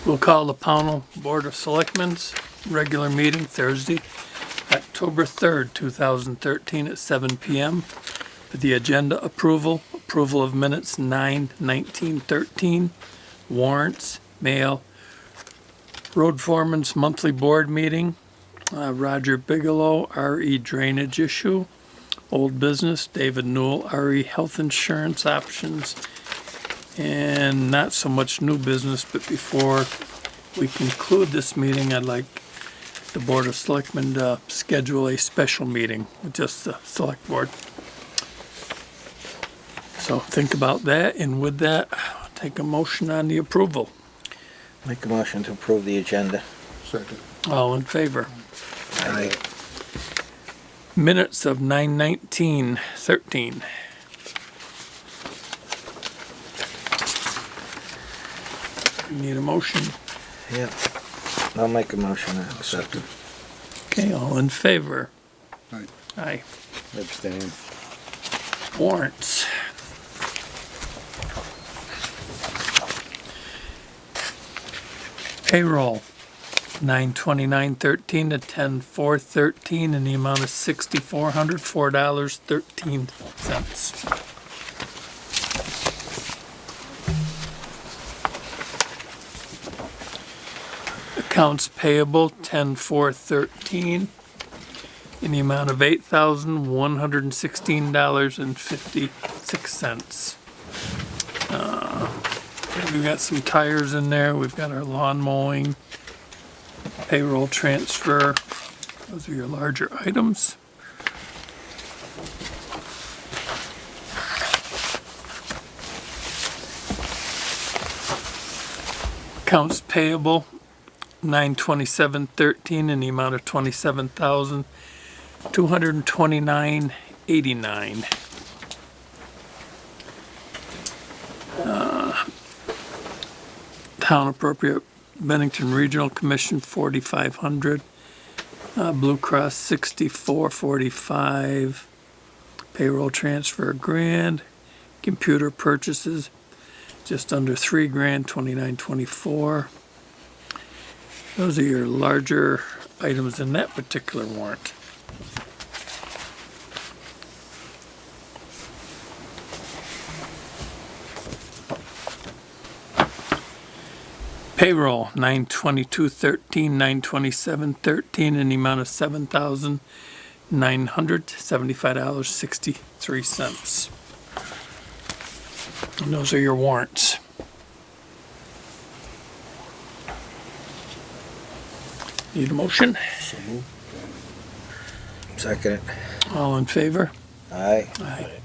We'll call the Pownal Board of Selectmen's regular meeting Thursday, October 3rd, 2013 at 7 PM. For the agenda approval of minutes 9/19/13, warrants, mail, road foreman's monthly board meeting, Roger Bigelow, RE drainage issue, old business, David Newell, RE health insurance options, and not so much new business, but before we conclude this meeting, I'd like the Board of Selectmen to schedule a special meeting with just the Select Board. So think about that, and with that, I'll take a motion on the approval. Make a motion to approve the agenda. Second. All in favor? Aye. Minutes of 9/19/13. Need a motion? Yep. I'll make a motion to accept it. Okay, all in favor? Aye. Aye. Abstain. Warrants. Payroll, 9/29/13 to 10/4/13 in the amount of $6,404.13. Accounts payable, 10/4/13 in the amount of $8,116.56. We've got some tires in there. We've got our lawn mowing, payroll transfer. Those are your larger items. Accounts payable, 9/27/13 in the amount of $27,229.89. Town appropriate Bennington Regional Commission, 4,500. Blue Cross, 64.45. Payroll transfer, $1,000. Computer purchases, just under $3,000, 29.24. Those are your larger items in that particular warrant. Payroll, 9/22/13, 9/27/13 in the amount of $7,975.63. And those are your warrants. Need a motion? Second it. All in favor? Aye. Aye.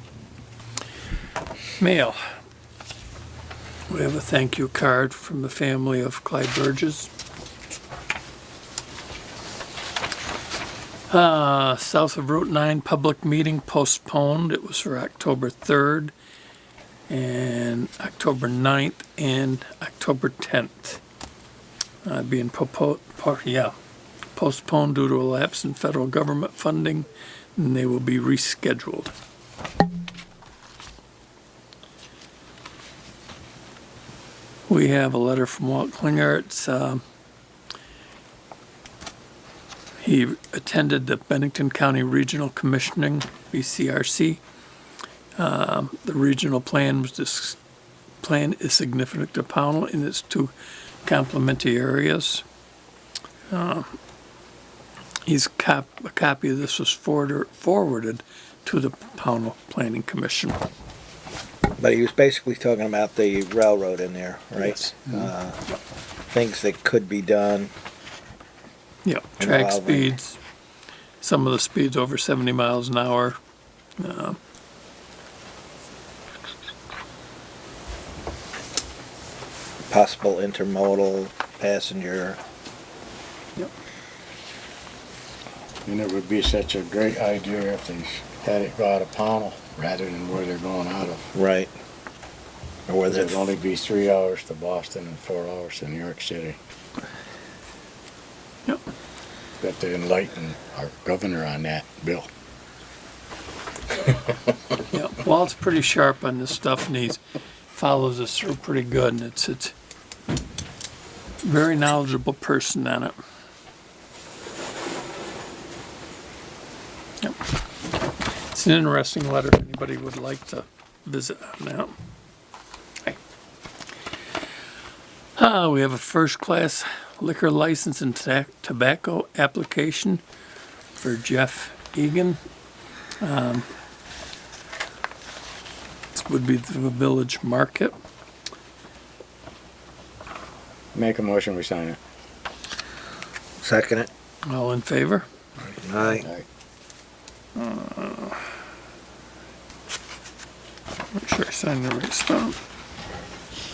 Mail. We have a thank you card from the family of Clyde Burgess. South of Route 9 public meeting postponed. It was for October 3rd and October 9th and October 10th. Being postponed due to a lapse in federal government funding, and they will be rescheduled. We have a letter from Walt Klinger. He attended the Bennington County Regional Commissioning, BCRC. The regional plan is significant to Pownal in its two complementary areas. A copy of this was forwarded to the Pownal Planning Commission. But he was basically talking about the railroad in there, right? Yes. Things that could be done. Yep, track Involving- speeds, some of the speeds over 70 miles an hour. Possible intermodal passenger. Yep. And it would be such a great idea if they had it go out of Pownal rather than where they're going out of. Right. Or whether It'd only be 3 hours to Boston and 4 hours to New York City. Yep. Got to enlighten our governor on that, Bill. Yep. Walt's pretty sharp on this stuff, and he follows us through pretty good, and it's very knowledgeable person on it. Yep. It's an interesting letter if anybody would like to visit on that. Okay. We have a first-class liquor license and tobacco application for Jeff Egan. This would be the Village Market. Make a motion, we sign it. Second it. All in favor? Aye. Make sure I sign the right stuff.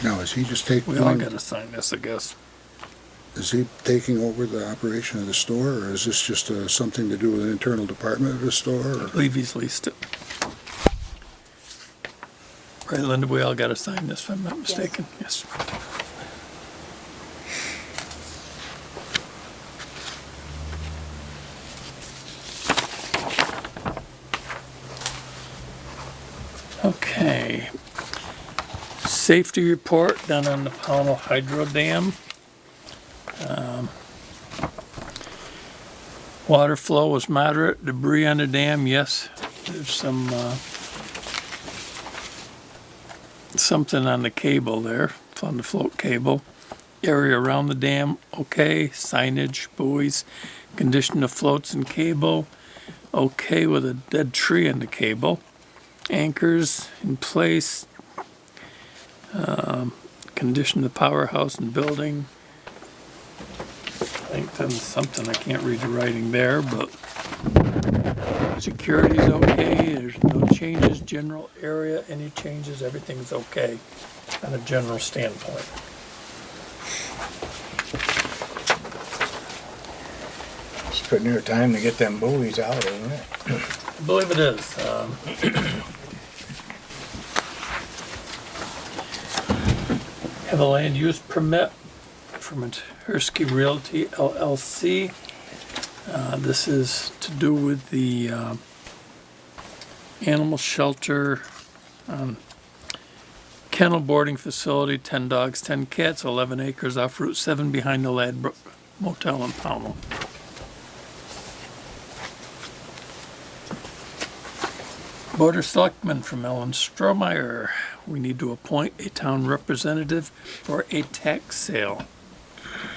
Now, is he just taking, We all gotta sign this, I guess. is he taking over the operation of the store, or is this just something to do with an internal department of the store? I believe he's leased it. Right, Linda, we all gotta sign this if I'm not mistaken. Yes. Okay. Safety report done on the Pownal Hydro Dam. Water flow was moderate. Debris on the dam, yes. There's some, something on the cable there, on the float cable. Area around the dam, okay. Signage, buoys, condition of floats and cable, okay with a dead tree in the cable. Anchors in place. Condition of the powerhouse and building. I think that's something, I can't read the writing there, but security's okay, there's no changes, general area, any changes, everything's okay on a general standpoint. It's pretty near time to get them buoys out, isn't it? I believe it is. Have a land use permit from Hersky Realty LLC. This is to do with the animal shelter, kennel boarding facility, 10 dogs, 10 cats, 11 acres off Route 7 behind the Ladbrook Motel in Pownal. Board of Selectmen from Ellen Strohmeyer. We need to appoint a town representative for a tax sale.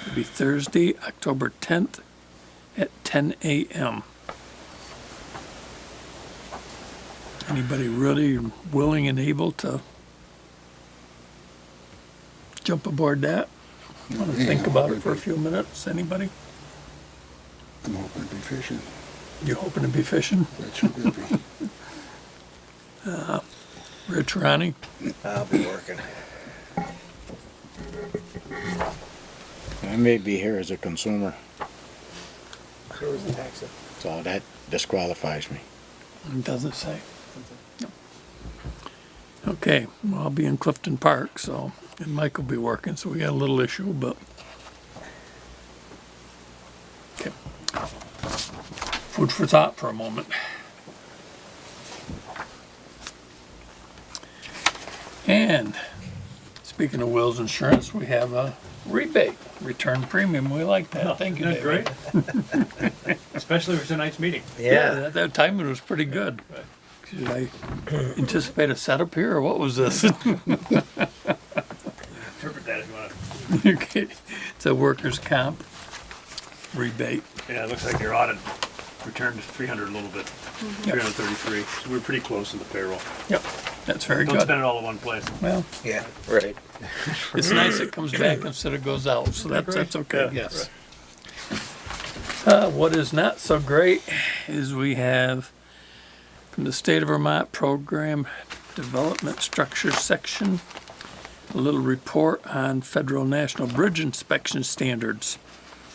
It'll be Thursday, October 10th at 10 a.m. Anybody really willing and able to jump aboard that? Want to think about it for a few minutes? Anybody? I'm hoping to be fishing. You hoping to be fishing? That should be. Rich, Ronnie? I'll be working. I may be here as a consumer, So is the tax. so that disqualifies me. It doesn't say. No. Okay, well, I'll be in Clifton Park, so, and Mike will be working, so we got a little issue, but. Okay. Food for thought for a moment. And speaking of Will's Insurance, we have a rebate, return premium. We like that. Thank you, Isn't David. that great? Especially for tonight's meeting. That, that timing was pretty good. Did I anticipate a setup here, or what was this? Interpret that if you want to. Okay, it's a workers' comp rebate. Yeah, it looks like your audit returned to 300 a little bit. 333. So we're pretty close in the payroll. Yep, that's very Don't good. spend it all in one place. Well, Yeah, right. it's nice it comes back instead of goes out, so that's okay, Yeah, yes. What is not so great is we have from the State of Vermont Program Development Structure Section, a little report on federal national bridge inspection standards.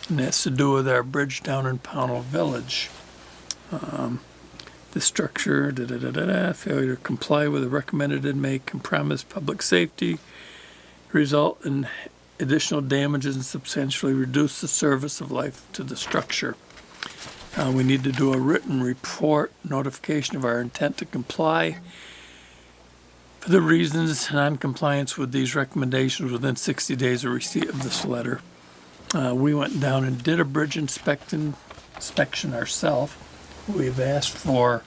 And that's to do with our bridge down in Pownal Village. The structure, failure to comply with the recommended and may compromise public safety, result in additional damages and substantially reduce the service of life to the structure. We need to do a written report, notification of our intent to comply for the reasons non-compliance with these recommendations within 60 days of receipt of this letter. We went down and did a bridge inspection ourselves. We've asked for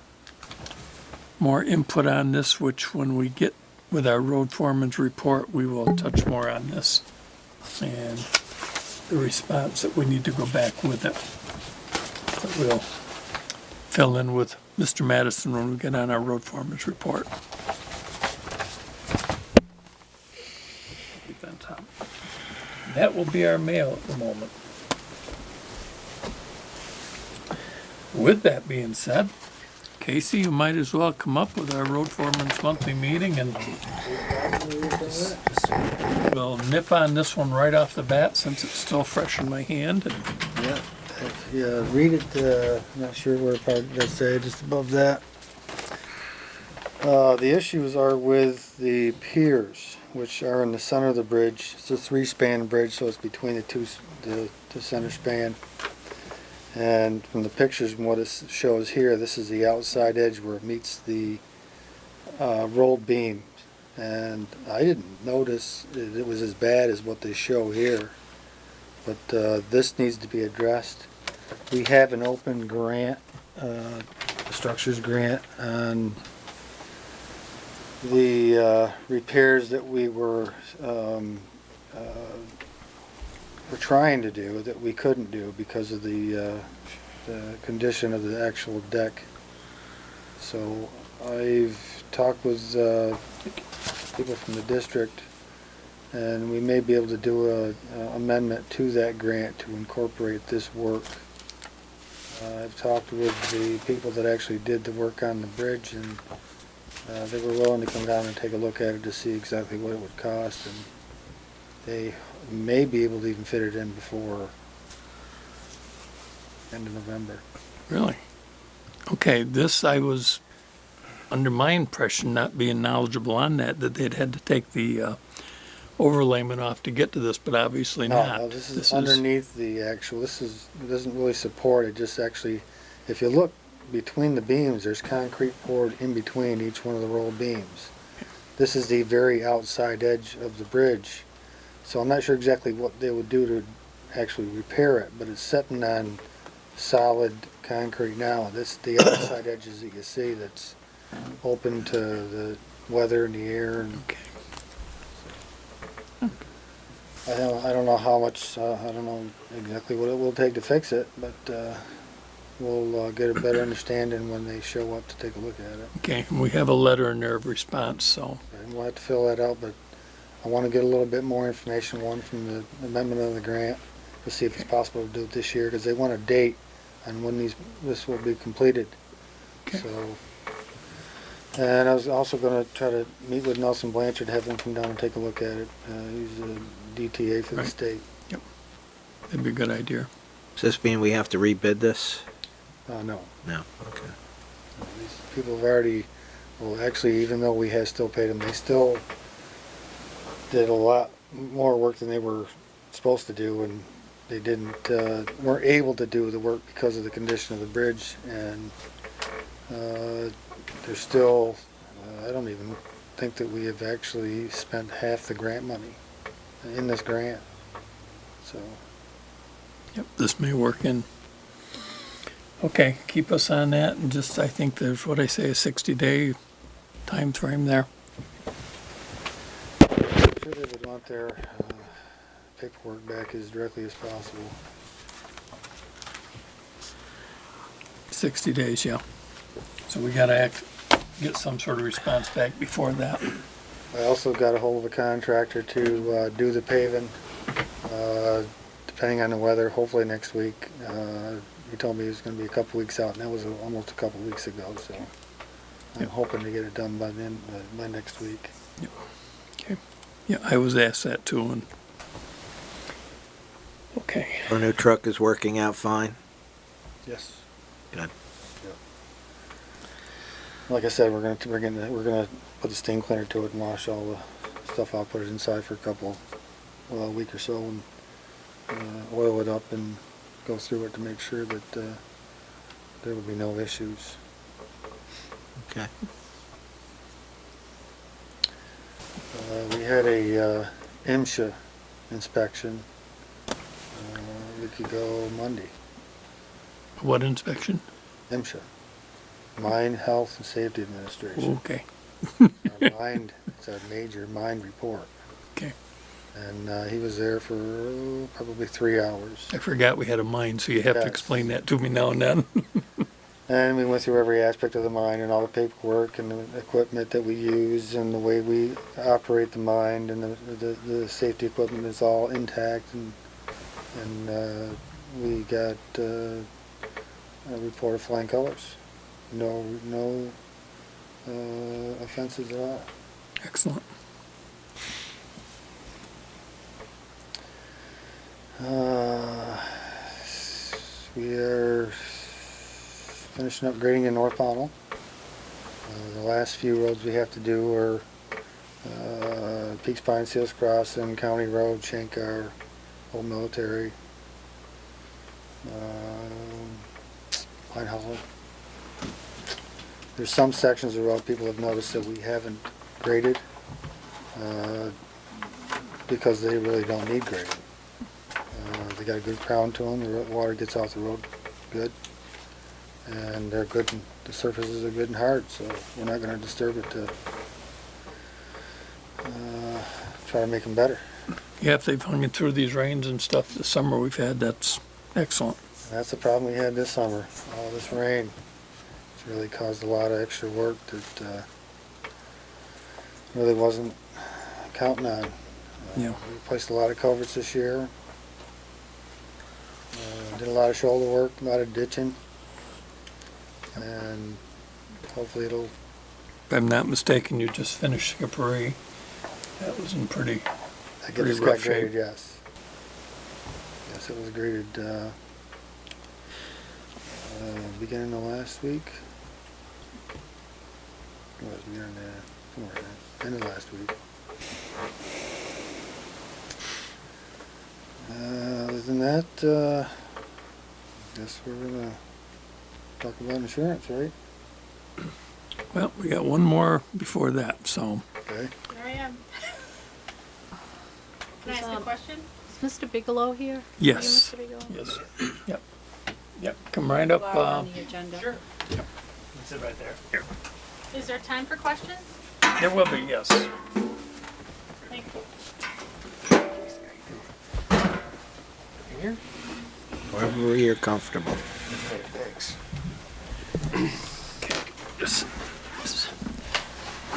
more input on this, which when we get with our road foreman's report, we will touch more on this. And the response that we need to go back with it. But we'll fill in with Mr. Madison when we get on our road foreman's report. That will be our mail at the moment. With that being said, Casey, you might as well come up with our road foreman's monthly meeting, and we'll nip on this one right off the bat since it's still fresh in my hand. And Yeah, if you read it, not sure where part did I say, just above that. The issues are with the piers, which are in the center of the bridge. It's a 3-span bridge, so it's between the center span. And from the pictures and what it shows here, this is the outside edge where it meets the rolled beam. And I didn't notice it was as bad as what they show here. But this needs to be addressed. We have an open grant, a structures grant, on the repairs that we were trying to do that we couldn't do because of the condition of the actual deck. So I've talked with people from the district, and we may be able to do a amendment to that grant to incorporate this work. I've talked with the people that actually did the work on the bridge, and they were willing to come down and take a look at it to see exactly what it would cost, and they may be able to even fit it in before end of November. really, okay, this I was under my impression, not being knowledgeable on that they'd had to take the overlayment off to get to this, but obviously not. No, this is underneath the actual, it doesn't really support it, just actually, if you look between the beams, there's concrete poured in between each one of the rolled beams. This is the very outside edge of the bridge, so I'm not sure exactly what they would do to actually repair it, but it's sitting on solid concrete now. This the outside edges that you see that's open to the weather and the air. And Okay. I don't know how much, I don't know exactly what it will take to fix it, but we'll get a better understanding when they show up to take a look at it. Okay, we have a letter in there of response, so, And we'll have to fill that out, but I want to get a little bit more information, one from the amendment of the grant, to see if it's possible to do it this year, because they want a date on when this will be completed. Okay. So, and I was also going to try to meet with Nelson Blanchard, have him come down and take a look at it. He's a DTA for the Right. state. that'd be a good idea. Does this mean we have to rebid this? No. No, okay. These people have already, well, actually, even though we have still paid them, they still did a lot more work than they were supposed to do, and they weren't able to do the work because of the condition of the bridge, and they're still, I don't even think that we have actually spent half the grant money in this grant, so. Yep, this may work in. Okay, keep us on that, and just, I think there's, what I say, a 60-day time frame there. I'm sure they would want their paperwork back as directly as possible. 60 days, yeah. So we gotta get some sort of response back before that. I also got a hold of a contractor to do the paving, depending on the weather, hopefully next week. He told me it was going to be a couple weeks out, and that was almost a couple weeks ago, so I'm Yep. hoping to get it done by next week. Okay. Yeah, I was asked that too, and, okay. Our new truck is working out fine? Yes. Good. Like I said, we're gonna put the steam cleaner to it and wash all the stuff out, put it inside for a week or so, and oil it up and go through it to make sure that there will be no issues. Okay. We had a MSHA inspection. could go Monday. What inspection? MSHA, Mine Health and Safety Administration. Okay, Our mine, it's a major mine report. okay. And he was there for probably 3 hours. I forgot we had a mine, so you have to Yes. explain that to me now and then. And we went through every aspect of the mine and all the paperwork and the equipment that we use and the way we operate the mine, and the safety equipment is all intact, and we got a report of flying colors. No offenses at all. Excellent. We are finishing up grading in North Pownal. The last few roads we have to do are Peaks Pine, Seals Crossing, County Road, Shankar, Old Military, Pine Hollow. There's some sections of road people have noticed that we haven't graded because they really don't need grading. They got a good crown to them, the water gets off the road good, and they're good, the surfaces are good and hard, so we're not going to disturb it to try to make them better. Yeah, if they've hung it through these rains and stuff this summer we've had, that's excellent. And that's the problem we had this summer, all this rain. It's really caused a lot of extra work that really wasn't counting on. Yeah. We replaced a lot of culverts this year. Did a lot of shoulder work, a lot of ditching, and hopefully it'll. If I'm not mistaken, you just finished Skippery. That was in pretty, I Pretty just rough got graded, shape. yes. Yes, it was graded beginning of last week. It was beginning of, somewhere in there, end of last week. Other than that, I guess we're gonna talk about insurance, right? well, we got one more before that, so. Okay. Here I am. Can I ask a Um, question? Is Mr. Bigelow here? Yes. Are you Mr. Bigelow? Yes. Yep. Yep, come right up. While we're on the agenda. Sure. Let's sit right there. Here. Is there time for questions? There will be, yes. Thank you. Here? Wherever you're comfortable. Hey, thanks. Just,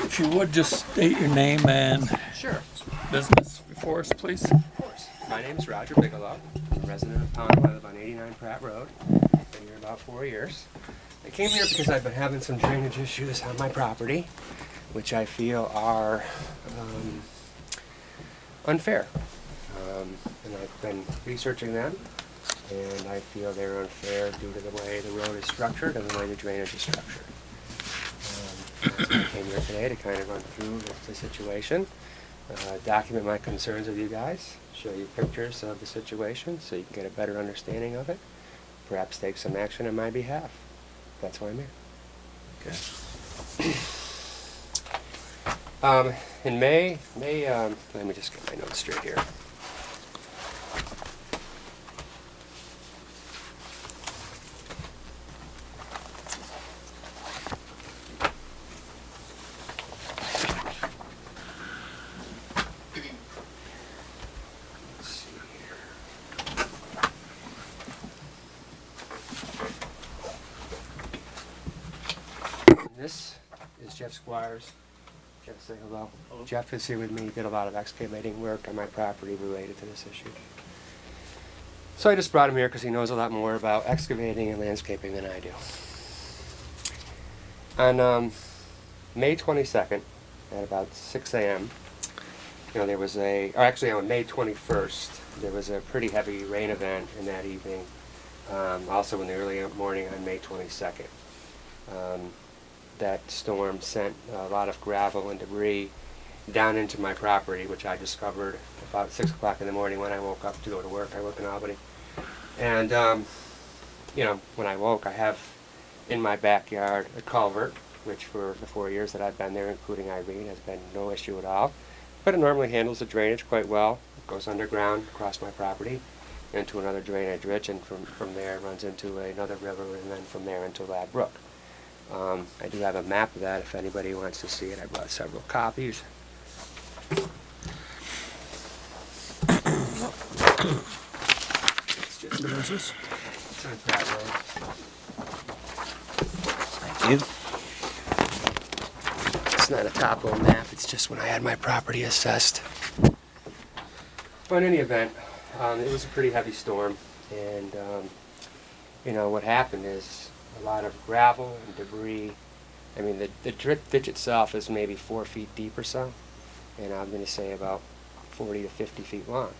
if you would, just state your name and Sure, business before us, please. of course. My name is Roger Bigelow. I'm a resident of Pownal. I live on 89 Pratt Road. Been here about 4 years. I came here because I've been having some drainage issues on my property, which I feel are unfair. And I've been researching them, and I feel they're unfair due to the way the road is structured and the way the drainage is structured. So I came here today to kind of run through the situation, document my concerns with you guys, show you pictures of the situation so you can get a better understanding of it, perhaps take some action on my behalf. That's why I'm here. Okay. In May, let me just get my notes straight here. Let's see here. This is Jeff Squires. Jeff, say hello. Hello. Jeff is here with me. He did a lot of excavating work on my property related to this issue. So I just brought him here because he knows a lot more about excavating and landscaping than I do. On May 22nd, at about 6 a.m., there was or actually on May 21st, there was a pretty heavy rain event in that evening. Also in the early morning on May 22nd. That storm sent a lot of gravel and debris down into my property, which I discovered about 6 o'clock in the morning when I woke up to go to work. I work in Albany. And, when I woke, I have in my backyard a culvert, which for the 4 years that I've been there, including Irene, has been no issue at all. But it normally handles the drainage quite well. It goes underground across my property. into another drainage ditch, and from there it runs into another river, and then from there into Lad Brook. I do have a map of that if anybody wants to see it. I brought several copies. It's just What is this? it's on Pratt Road. Thank you. It's not a topo map, it's just when I had my property assessed. But in any event, it was a pretty heavy storm, and you know, what happened is a lot of gravel and debris. I mean, the ditch itself is maybe 4 feet deep or so, and I'm going to say about 40 to 50 feet long.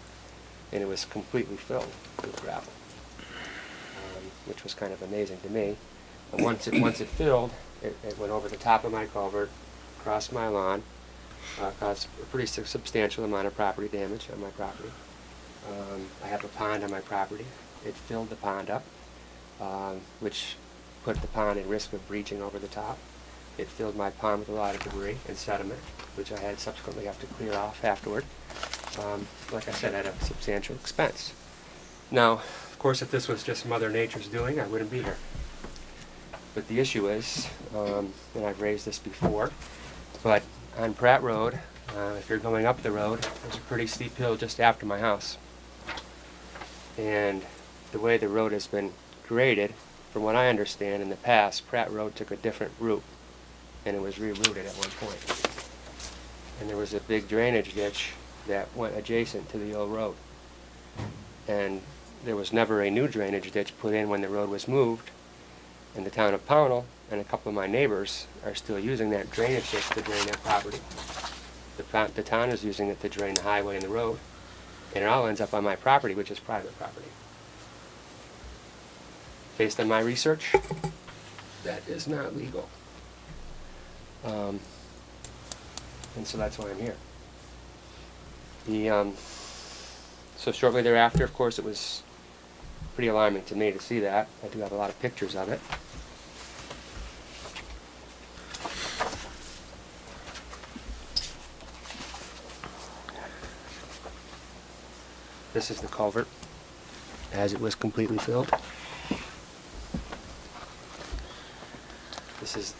And it was completely filled with gravel, which was kind of amazing to me. And once it filled, it went over the top of my culvert, crossed my lawn, caused a pretty substantial amount of property damage on my property. I have a pond on my property. It filled the pond up, which put the pond at risk of breaching over the top. It filled my pond with a lot of debris and sediment, which I had subsequently have to clear off afterward. Like I said, at a substantial expense. Now, of course, if this was just Mother Nature's doing, I wouldn't be here. But the issue is, and I've raised this before, but on Pratt Road, if you're going up the road, there's a pretty steep hill just after my house. And the way the road has been graded, from what I understand, in the past, Pratt Road took a different route, and it was rerouted at one point. And there was a big drainage ditch that went adjacent to the old road. And there was never a new drainage ditch put in when the road was moved. And the town of Pownal and a couple of my neighbors are still using that drainage ditch to drain their property. The town is using it to drain the highway and the road. And it all ends up on my property, which is private property. Based on my research, that is not legal. And so that's why I'm here. So shortly thereafter, of course, it was pretty alarming to me to see that. I do have a lot of pictures of it. This is the culvert as it was completely filled. This is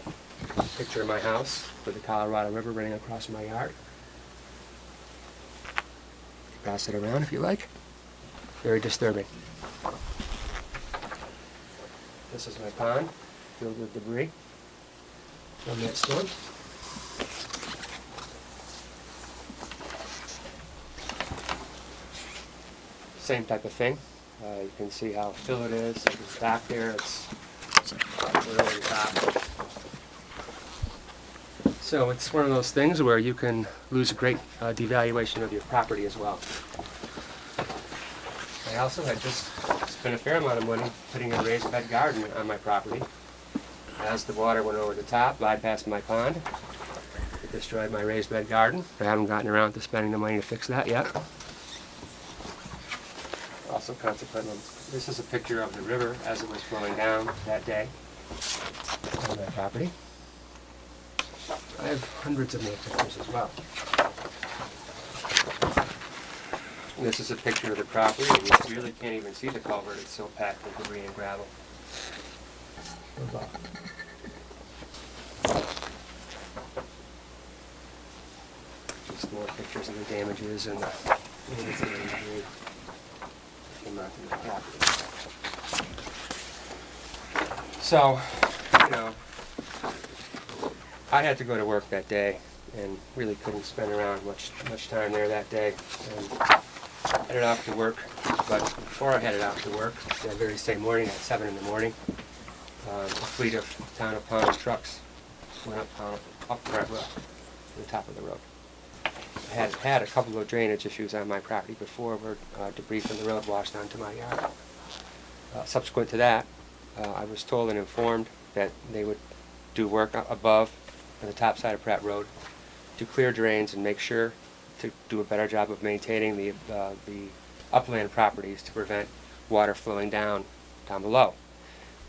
a picture of my house with the Colorado River running across my yard. Pass it around if you like. Very disturbing. This is my pond filled with debris from that storm. Same type of thing. You can see how fill it is. It's back there. It's really top. So it's one of those things where you can lose a great devaluation of your property as well. I also had just spent a fair amount of money putting a raised bed garden on my property. As the water went over the top, bypassed my pond, it destroyed my raised bed garden. I haven't gotten around to spending the money to fix that yet. Also consequently, this is a picture of the river as it was flowing down that day on my property. I have hundreds of more pictures as well. And this is a picture of the property, and you really can't even see the culvert. It's so packed with debris and gravel. Just more pictures of the damages and the debris that came onto the property. So, you know, I had to go to work that day and really couldn't spend around much time there that day. And headed off to work, but before I headed out to work, that very same morning at 7 in the morning, a fleet of town of Pownal trucks went up Pratt Road, to the top of the road. I had a couple of drainage issues on my property before where debris from the road washed onto my yard. Subsequent to that, I was told and informed that they would do work above on the top side of Pratt Road to clear drains and make sure to do a better job of maintaining the upland properties to prevent water flowing down below.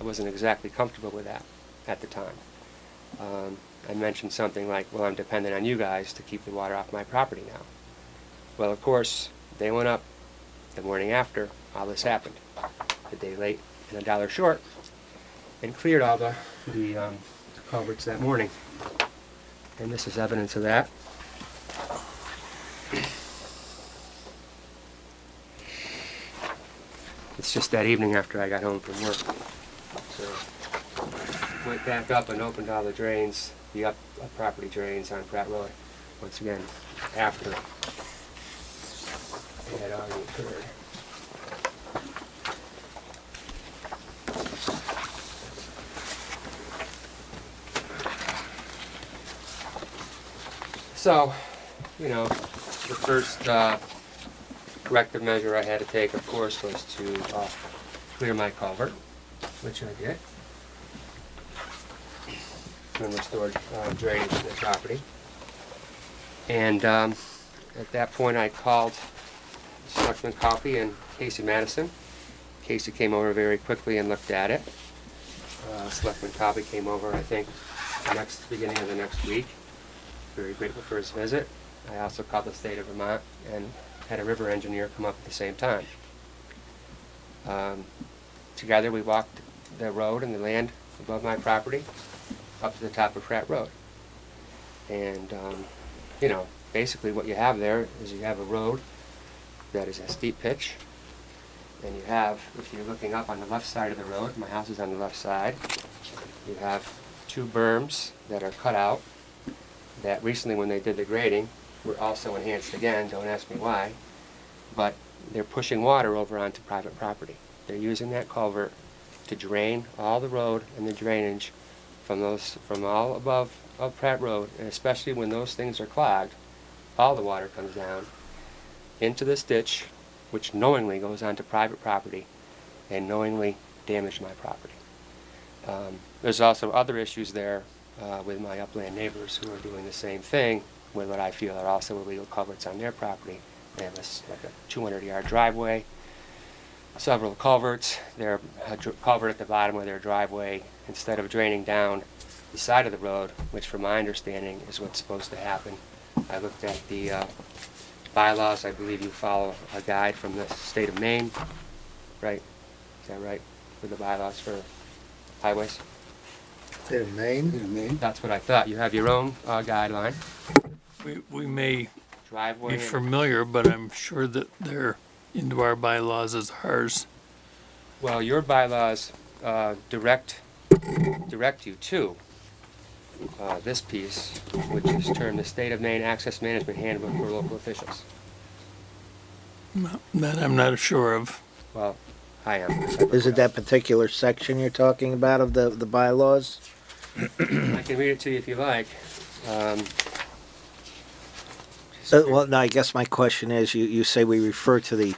I wasn't exactly comfortable with that at the time. I mentioned something like, well, I'm dependent on you guys to keep the water off my property now. Well, of course, they went up the morning after all this happened. A day late and a dollar short, and cleared all the culverts that morning. And this is evidence of that. It's just that evening after I got home from work. So went back up and opened all the drains, the up property drains on Pratt Road. Once again, after it had already occurred. So, you know, the first corrective measure I had to take, of course, was to clear my culvert, which I did, and restore drainage to the property. And at that point, I called Selectman Coffey and Casey Madison. Casey came over very quickly and looked at it. Selectman Coffey came over, I think, beginning of the next week. Very grateful for his visit. I also called the state of Vermont and had a river engineer come up at the same time. Together we walked the road and the land above my property up to the top of Pratt Road. And, you know, basically what you have there is you have a road that is a steep pitch. And you have, if you're looking up on the left side of the road, my house is on the left side, you have 2 berms that are cut out that recently when they did the grading were also enhanced again, don't ask me why, but they're pushing water over onto private property. They're using that culvert to drain all the road and the drainage from all above of Pratt Road, and especially when those things are clogged, all the water comes down into this ditch, which knowingly goes onto private property and knowingly damaged my property. There's also other issues there with my upland neighbors who are doing the same thing with what I feel are also illegal culverts on their property. They have like a 200-yard driveway, several culverts. Their culvert at the bottom of their driveway, instead of draining down the side of the road, which from my understanding is what's supposed to happen. I looked at the bylaws. I believe you follow a guide from the state of Maine, right? Is that right? With the bylaws for highways? State of Maine? In Maine? That's what I thought. You have your own guideline. We may Driveway. be and- familiar, but I'm sure that they're into our bylaws as ours. Well, your bylaws direct you to this piece, which is termed the State of Maine Access Management Handbook for Local Officials. That I'm not sure of. Well, I am. Is it that particular section you're talking about of the bylaws? I can read it to you if you like. Well, no, I guess my question is, you say we refer to the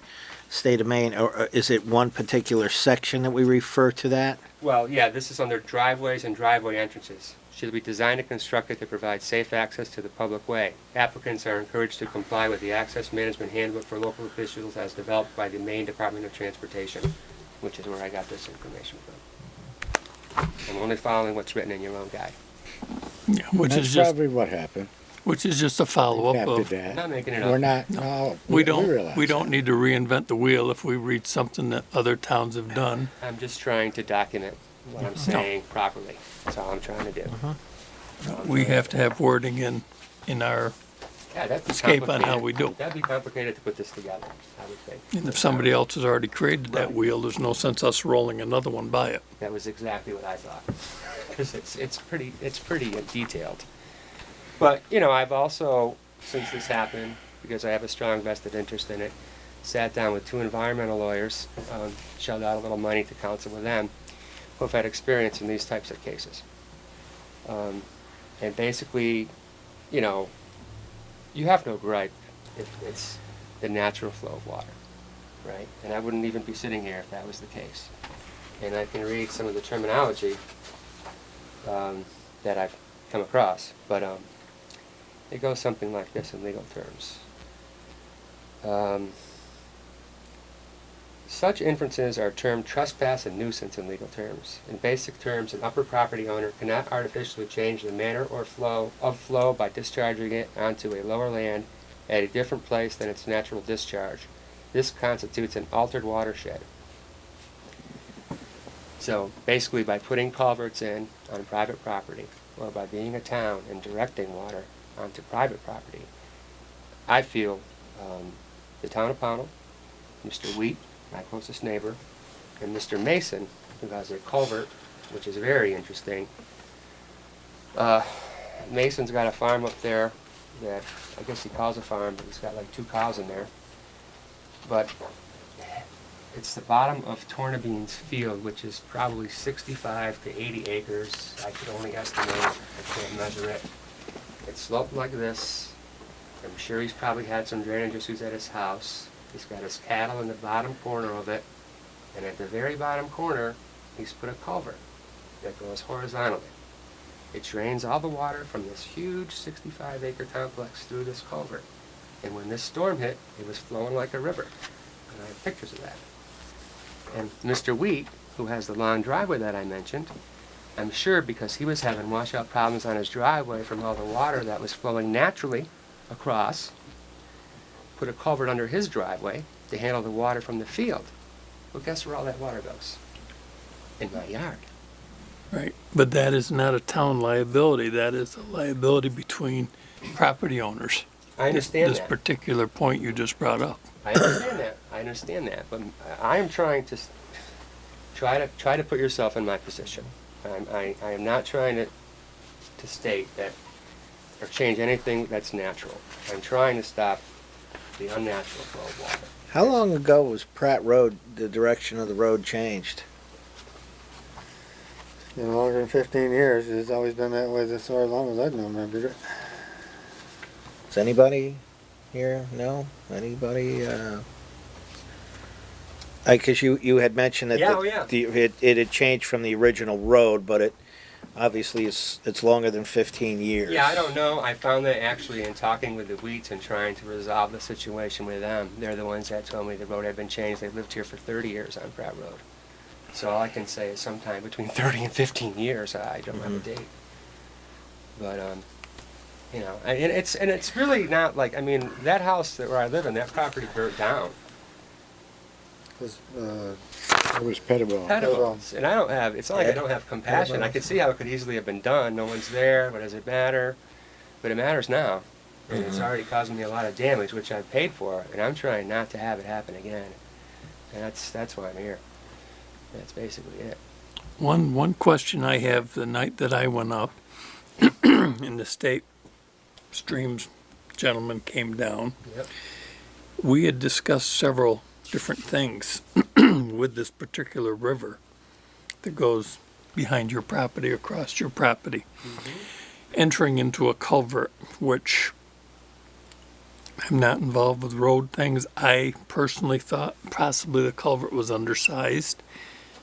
state of Maine, or is it one particular section that we refer to that? Well, yeah, this is under driveways and driveway entrances. Should be designed and constructed to provide safe access to the public way. Applicants are encouraged to comply with the Access Management Handbook for Local Officials as developed by the Maine Department of Transportation, which is where I got this information from. I'm only following what's written in your own guide. Yeah, which That's is just probably what happened. A follow-up After of. I'm that. not making it We're up. not, no. We don't realize. need to reinvent the wheel if we read something that other towns have done. I'm just trying to document what I'm saying properly. That's all I'm trying to do. We have to have wording in our, Yeah, that'd be escape on complicated. how we do. That'd be complicated to put this together, I would think. and if somebody else has already created that wheel, there's no sense us rolling another one by it. That was exactly what I thought, because it's pretty detailed. But you know, I've also, since this happened, because I have a strong vested interest in it, sat down with 2 environmental lawyers, shelled out a little money to counsel with them, who have had experience in these types of cases. And basically, you know, you have no gripe if it's the natural flow of water, right? And I wouldn't even be sitting here if that was the case. And I can read some of the terminology that I've come across, but it goes something like this in legal terms. Such inferences are termed trespass and nuisance in legal terms. In basic terms, an upper property owner cannot artificially change the manner or flow by discharging it onto a lower land at a different place than its natural discharge, this constitutes an altered watershed. So basically, by putting culverts in on private property, or by being a town and directing water onto private property, I feel the town of Pownal, Mr. Wheat, my closest neighbor, and Mr. Mason, who has a culvert, which is very interesting. Mason's got a farm up there that I guess he calls a farm, but he's got like 2 cows in there. But it's the bottom of Tornabean's field, which is probably 65 to 80 acres. I could only estimate, I can't measure it. It's sloped like this. I'm sure he's probably had some drainage issues at his house. He's got his cattle in the bottom corner of it. And at the very bottom corner, he's put a culvert that goes horizontally. It drains all the water from this huge 65-acre complex through this culvert. And when this storm hit, it was flowing like a river. And I have pictures of that. And Mr. Wheat, who has the long driveway that I mentioned, I'm sure because he was having washout problems on his driveway from all the water that was flowing naturally across, put a culvert under his driveway to handle the water from the field. Well, guess where all that water goes? In my yard. Right, but that is not a town liability, that is a liability between property owners. I understand This that. particular point you just brought up. I understand that. I understand that. But I am trying to try to put yourself in my position. I am not trying to state that or change anything that's natural. I'm trying to stop the unnatural flow of water. How long ago was Pratt Road, the direction of the road changed? Been longer than 15 years. It's always been that way as far as long as I've known, remembered it. Does anybody here know? Anybody? Because you had mentioned that Yeah, oh, yeah. it had changed from the original road, but it obviously it's longer than 15 years. Yeah, I don't know. I found that actually in talking with the Wheats and trying to resolve the situation with them. They're the ones that told me the road had been changed. They've lived here for 30 years on Pratt Road. So all I can say is sometime between 30 and 15 years. I don't have a date. But you know, and it's really not like, I mean, that house where I live in, that property burnt down. It was Pettibone. Pettibones. And I don't have, it's not like I don't have compassion. I could see how it could easily have been done. No one's there. What does it matter? But it matters now. And it's already causing me a lot of damage, which I've paid for. And I'm trying not to have it happen again. And that's why I'm here. That's basically it. One question I have, the night that I went up, and the state streams gentleman came down, Yep. we had discussed several different things with this particular river that goes behind your property, across your property, entering into a culvert, which I'm not involved with road things. I personally thought possibly the culvert was undersized.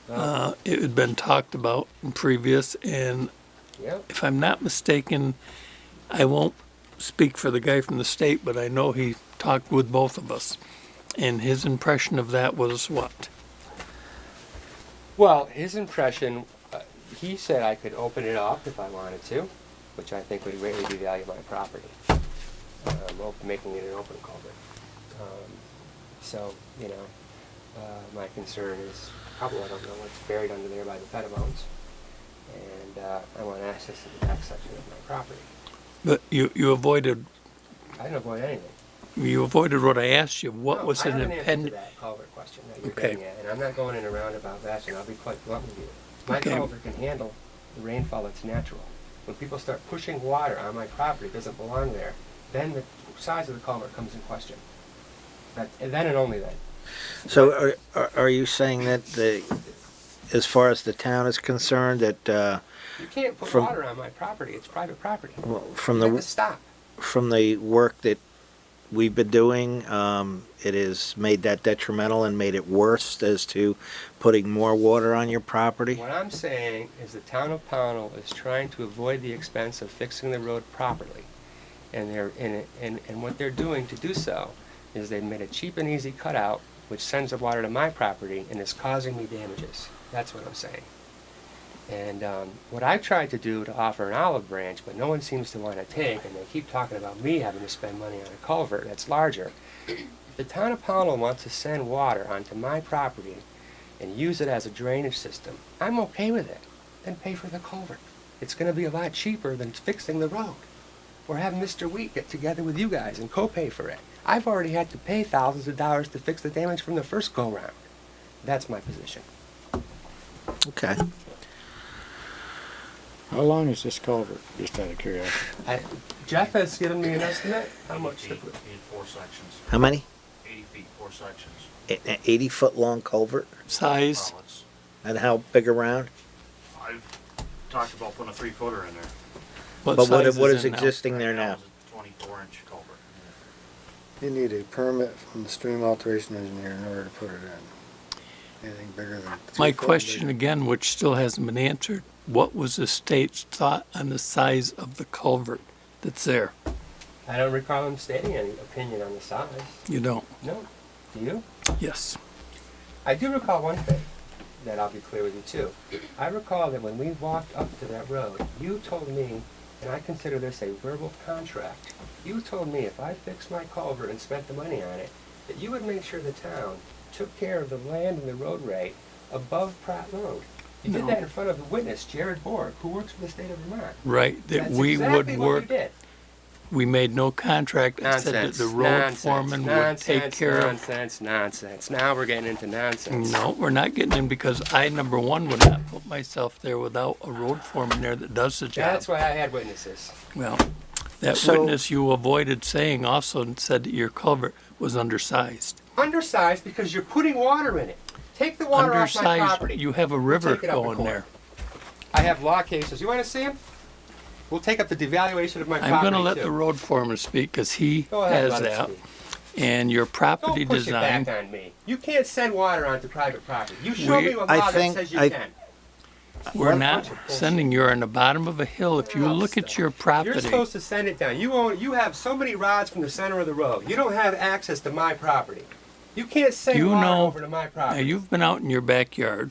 It had been talked about in previous, and Yep. if I'm not mistaken, I won't speak for the guy from the state, but I know he talked with both of us. And his impression of that was what? Well, his impression, he said I could open it up if I wanted to, which I think would greatly devalue my property, making it an open culvert. So, you know, my concern is probably I don't know what's buried under there by the Pettibones, and I want access to the back section of my property. But you avoided I didn't avoid anything. what I asked you. What No, was I an have an answer to impending? that culvert question that you're Okay. getting at, and I'm not going in a roundabout fashion. I'll be quite blunt with you. My Okay. culvert can handle the rainfall that's natural. When people start pushing water on my property, it doesn't belong there, then the size of the culvert comes in question. Then and only then. So are you saying that as far as the town is concerned, that You can't put From- water on my property. It's private property. from You have to the stop. from the work that we've been doing, it has made that detrimental and made it worse as to putting more water on your property? What I'm saying is the town of Pownal is trying to avoid the expense of fixing the road properly. And what they're doing to do so is they've made a cheap and easy cutout which sends the water to my property and is causing me damages. That's what I'm saying. And what I've tried to do to offer an olive branch, but no one seems to want to take, and they keep talking about me having to spend money on a culvert that's larger. If the town of Pownal wants to send water onto my property and use it as a drainage system, I'm okay with it. Then pay for the culvert. It's gonna be a lot cheaper than fixing the road. Or have Mr. Wheat get together with you guys and co-pay for it. I've already had to pay thousands of dollars to fix the damage from the first go-round. That's my position. Okay. How long is this culvert, just out of curiosity? Jeff has given me an estimate. How much? Need 4 sections, How many? 80 feet, 4 sections. An 80-foot long culvert? Size, Well, it's, And how big around? I've talked about putting a 3-footer in there. what But size what is in now? existing there now? It's a 24-inch culvert. You need a permit from the stream alteration engineer in order to put it in. Anything bigger than. 3 My foot question big. again, which still hasn't been answered, what was the state's thought on the size of the culvert that's there? I don't recall him stating any opinion on the size. You don't? No. Do you? Yes. I do recall one thing that I'll be clear with you too. I recall that when we walked up to that road, you told me, and I consider this a verbal contract, you told me if I fixed my culvert and spent the money on it, that you would make sure the town took care of the land and the roadway above Pratt Road. You did No. that in front of the witness, Jared Borg, who works for the state of Vermont. Right, that That's we exactly would what work, we did. we made no contract. I said that Nonsense. the road Nonsense. foreman would take Nonsense. care of. Nonsense. Nonsense. Now we're getting into nonsense. No, we're not getting in because I, number one, would not put myself there without a road foreman there that does the job. That's why I had witnesses. Well, that So- witness you avoided saying also said that your culvert was undersized. Undersized because you're putting water in it. Take the water off my Undersized, property. you have a river take it up the going corner. there. I have law cases. You want to see them? We'll take up the devaluation of my property. I'm gonna let too. the road foreman speak because he Go ahead, has let it that. speak. And your property Don't push design, it back on me. You can't send water onto private property. You show We- me a law I that think- says you I- can. we're What not bunch of bullshit. sending, you're on the bottom of a hill. If you Oh, look at stop. your You're property, supposed to send it down. You have so many rods from the center of the road. You don't have access to my property. You can't send You water know- over to my now property. you've been out in your backyard,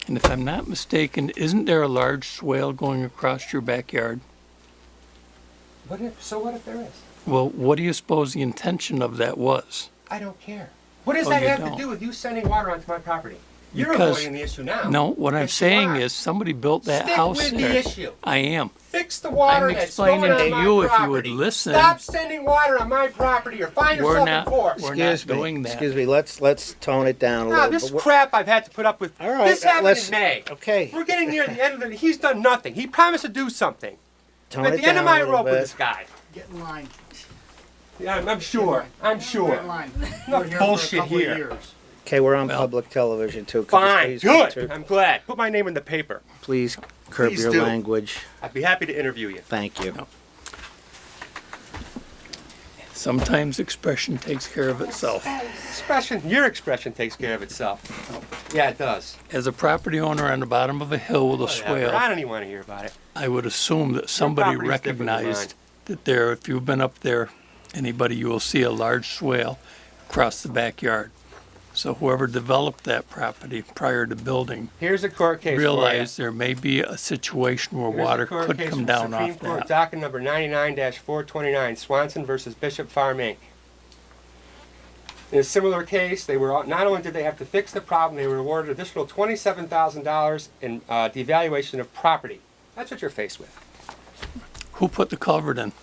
and if I'm not mistaken, isn't there a large swale going across your backyard? So what if there is? Well, what do you suppose the intention of that was? I don't care. What does Oh, that you have don't. to do with you sending water onto my property? You're Because- avoiding the issue now. No, what I'm Yes, you saying are. is somebody built that Stick house with there. the issue. I am. Fix the water I'm that's explaining going on to my you if you would property. listen. Stop sending water on my property or find We're yourself not- in court. we're Excuse not me. doing that. Excuse me. Let's tone it down a Now, little. this bit. crap I've had to put up with. All right, This happened let's- in May. Okay. We're getting near the end of the. He's done nothing. He promised to do something. Tone I'm at it the end down of my a little rope with bit. this guy. Get in line. Yeah, I'm sure. I'm Get sure. in line. Enough We're here bullshit for a couple of here. years. Okay, we're on Well- public television too. Could you Fine. please Good. curb- I'm glad. Put my name in the paper. Please curb Please your do. language. I'd be happy to interview you. Thank you. No. Sometimes expression takes care of itself. Your expression takes care of itself. Yeah, it does. As a property owner on the bottom of a hill with a Whatever. swale, I don't even want to hear about it. I would assume that somebody property's different than recognized that there, if you've been up there, anybody, you will see a large swale across the backyard. So whoever developed that property prior to building Here's a court case realized there may be a situation where for you. water Here's a court could case come from down Supreme off Court, that. docket number 99-429, Swanson versus Bishop Farm Inc. In a similar case, they were not only did they have to fix the problem, they were awarded additional $27,000 in devaluation of property. That's what you're faced with. Who put the culvert in?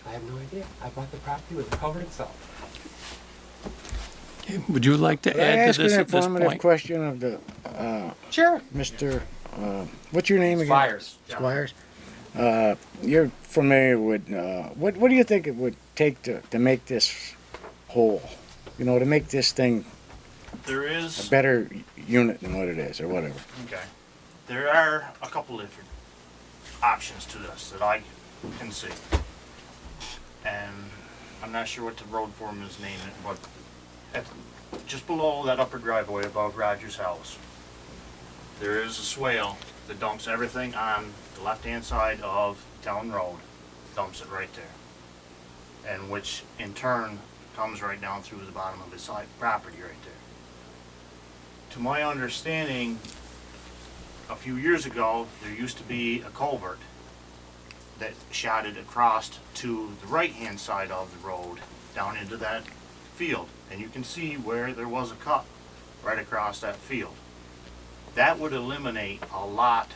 I have no idea. I bought the property with the culvert itself. Okay, would you like to Could I add ask to this an at this informative point? question of the, Sure. Mr., what's your name again? Fires. Squires. You're familiar with, what do you think it would take to make this whole? You know, to make this thing There a is, better unit than what it is, or whatever? okay, there are a couple different options to this that I can see. And I'm not sure what the road foreman's name is, but just below that upper driveway above Roger's house, there is a swale that dumps everything on the left-hand side of Town Road, dumps it right there. And which in turn comes right down through the bottom of his side property right there. To my understanding, a few years ago, there used to be a culvert that shotted across to the right-hand side of the road, down into that field, and you can see where there was a cut right across that field. That would eliminate a lot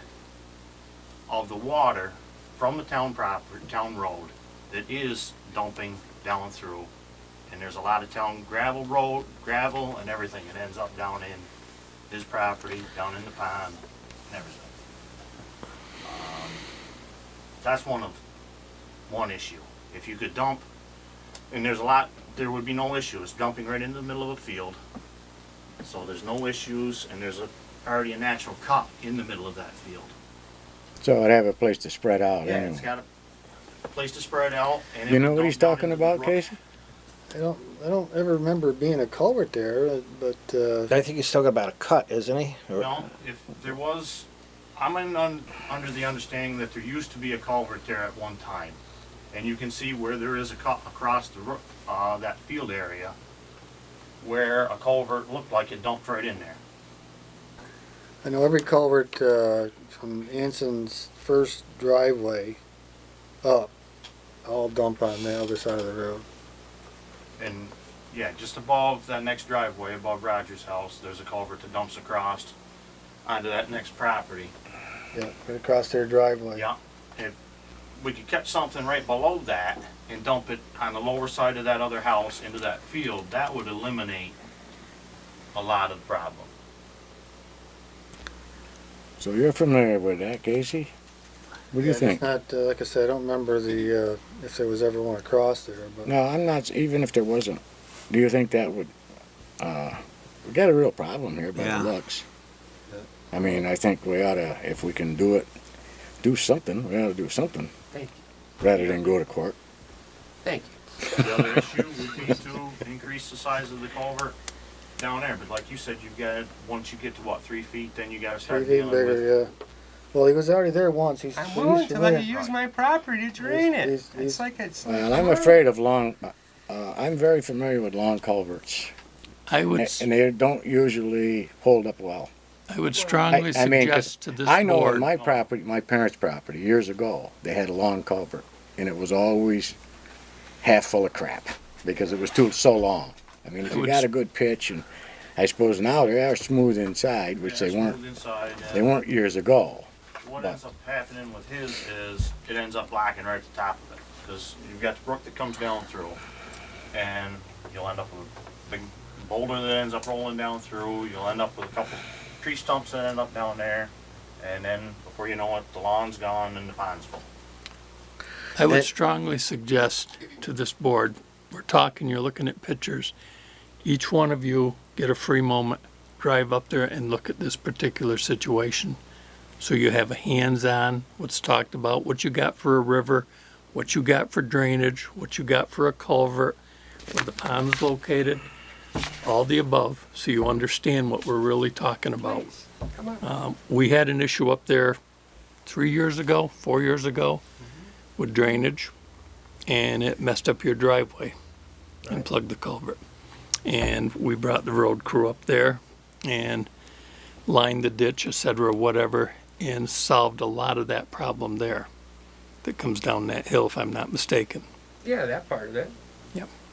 of the water from the town town road that is dumping down through. And there's a lot of town gravel and everything. It ends up down in his property, down in the pond, and everything. That's one issue. If you could dump, and there would be no issue. It's dumping right into the middle of a field. So there's no issues, and there's already a natural cut in the middle of that field. So it'd have a place to spread out Yeah, anyway. it's got a place to spread out. And it You would know what dump he's down talking into the about, brook. Casey? I don't ever remember being a culvert there, but, I think he's talking about a cut, isn't he? Or- No, if there was, under the understanding that there used to be a culvert there at one time. And you can see where there is a cut across that field area where a culvert looked like it dumped right in there. I know every culvert, from Anson's first driveway up, all dump on the other side of the road. And yeah, just above that next driveway, above Roger's house, there's a culvert that dumps across onto that next property. Yeah, right across their driveway. Yeah, if we could catch something right below that and dump it on the lower side of that other house into that field, that would eliminate a lot of the problem. So you're familiar with that, Casey? What do you Yeah, think? It's not, like I said, I don't remember if there was ever one across there, but. No, I'm not, even if there wasn't, do you think that would, we got a real problem here by Yeah. the looks. I mean, I think we oughta, if we can do something, we oughta do something, Thank rather than go to court. Thank you. The other issue would be to increase the size of the culvert down there, but like you said, you've got, once you get to what, 3 feet, then you gotta 3 start feet dealing with. bigger, yeah. Well, he was already there once. He's I'm he's willing to let familiar. you use my property to drain it. He's- It's like it's. Well, I'm afraid of I'm very familiar with long culverts, I would, and they don't usually hold up well. I would strongly I mean, 'cause suggest to this I know on board, my property, my parents' property, years ago, they had a long culvert, and it was always half full of crap, because it was so long. I mean, if I you would got s- a good pitch, and I suppose now they are smooth inside, which Yeah, they weren't, smooth inside, they weren't years ago. What but- ends up happening with his is, it ends up blacking right at the top of it, because you've got the brook that comes down through, and you'll end up with a big boulder that ends up rolling down through, you'll end up with a couple tree stumps that end up down there, and then before you know it, the lawn's gone and the pond's full. I would That- strongly suggest to this board, we're talking, you're looking at pictures. Each one of you get a free moment, drive up there and look at this particular situation. So you have a hands-on, what's talked about, what you got for a river, what you got for drainage, what you got for a culvert, where the pond's located, all the above, so you understand what we're really talking about. Please, come on. We had an issue up there 4 years ago, with drainage, and it messed up your driveway and plugged the culvert. And we brought the road crew up there and lined the ditch, et cetera, whatever, and solved a lot of that problem there that comes down that hill, if I'm not mistaken. Yeah, that part of it.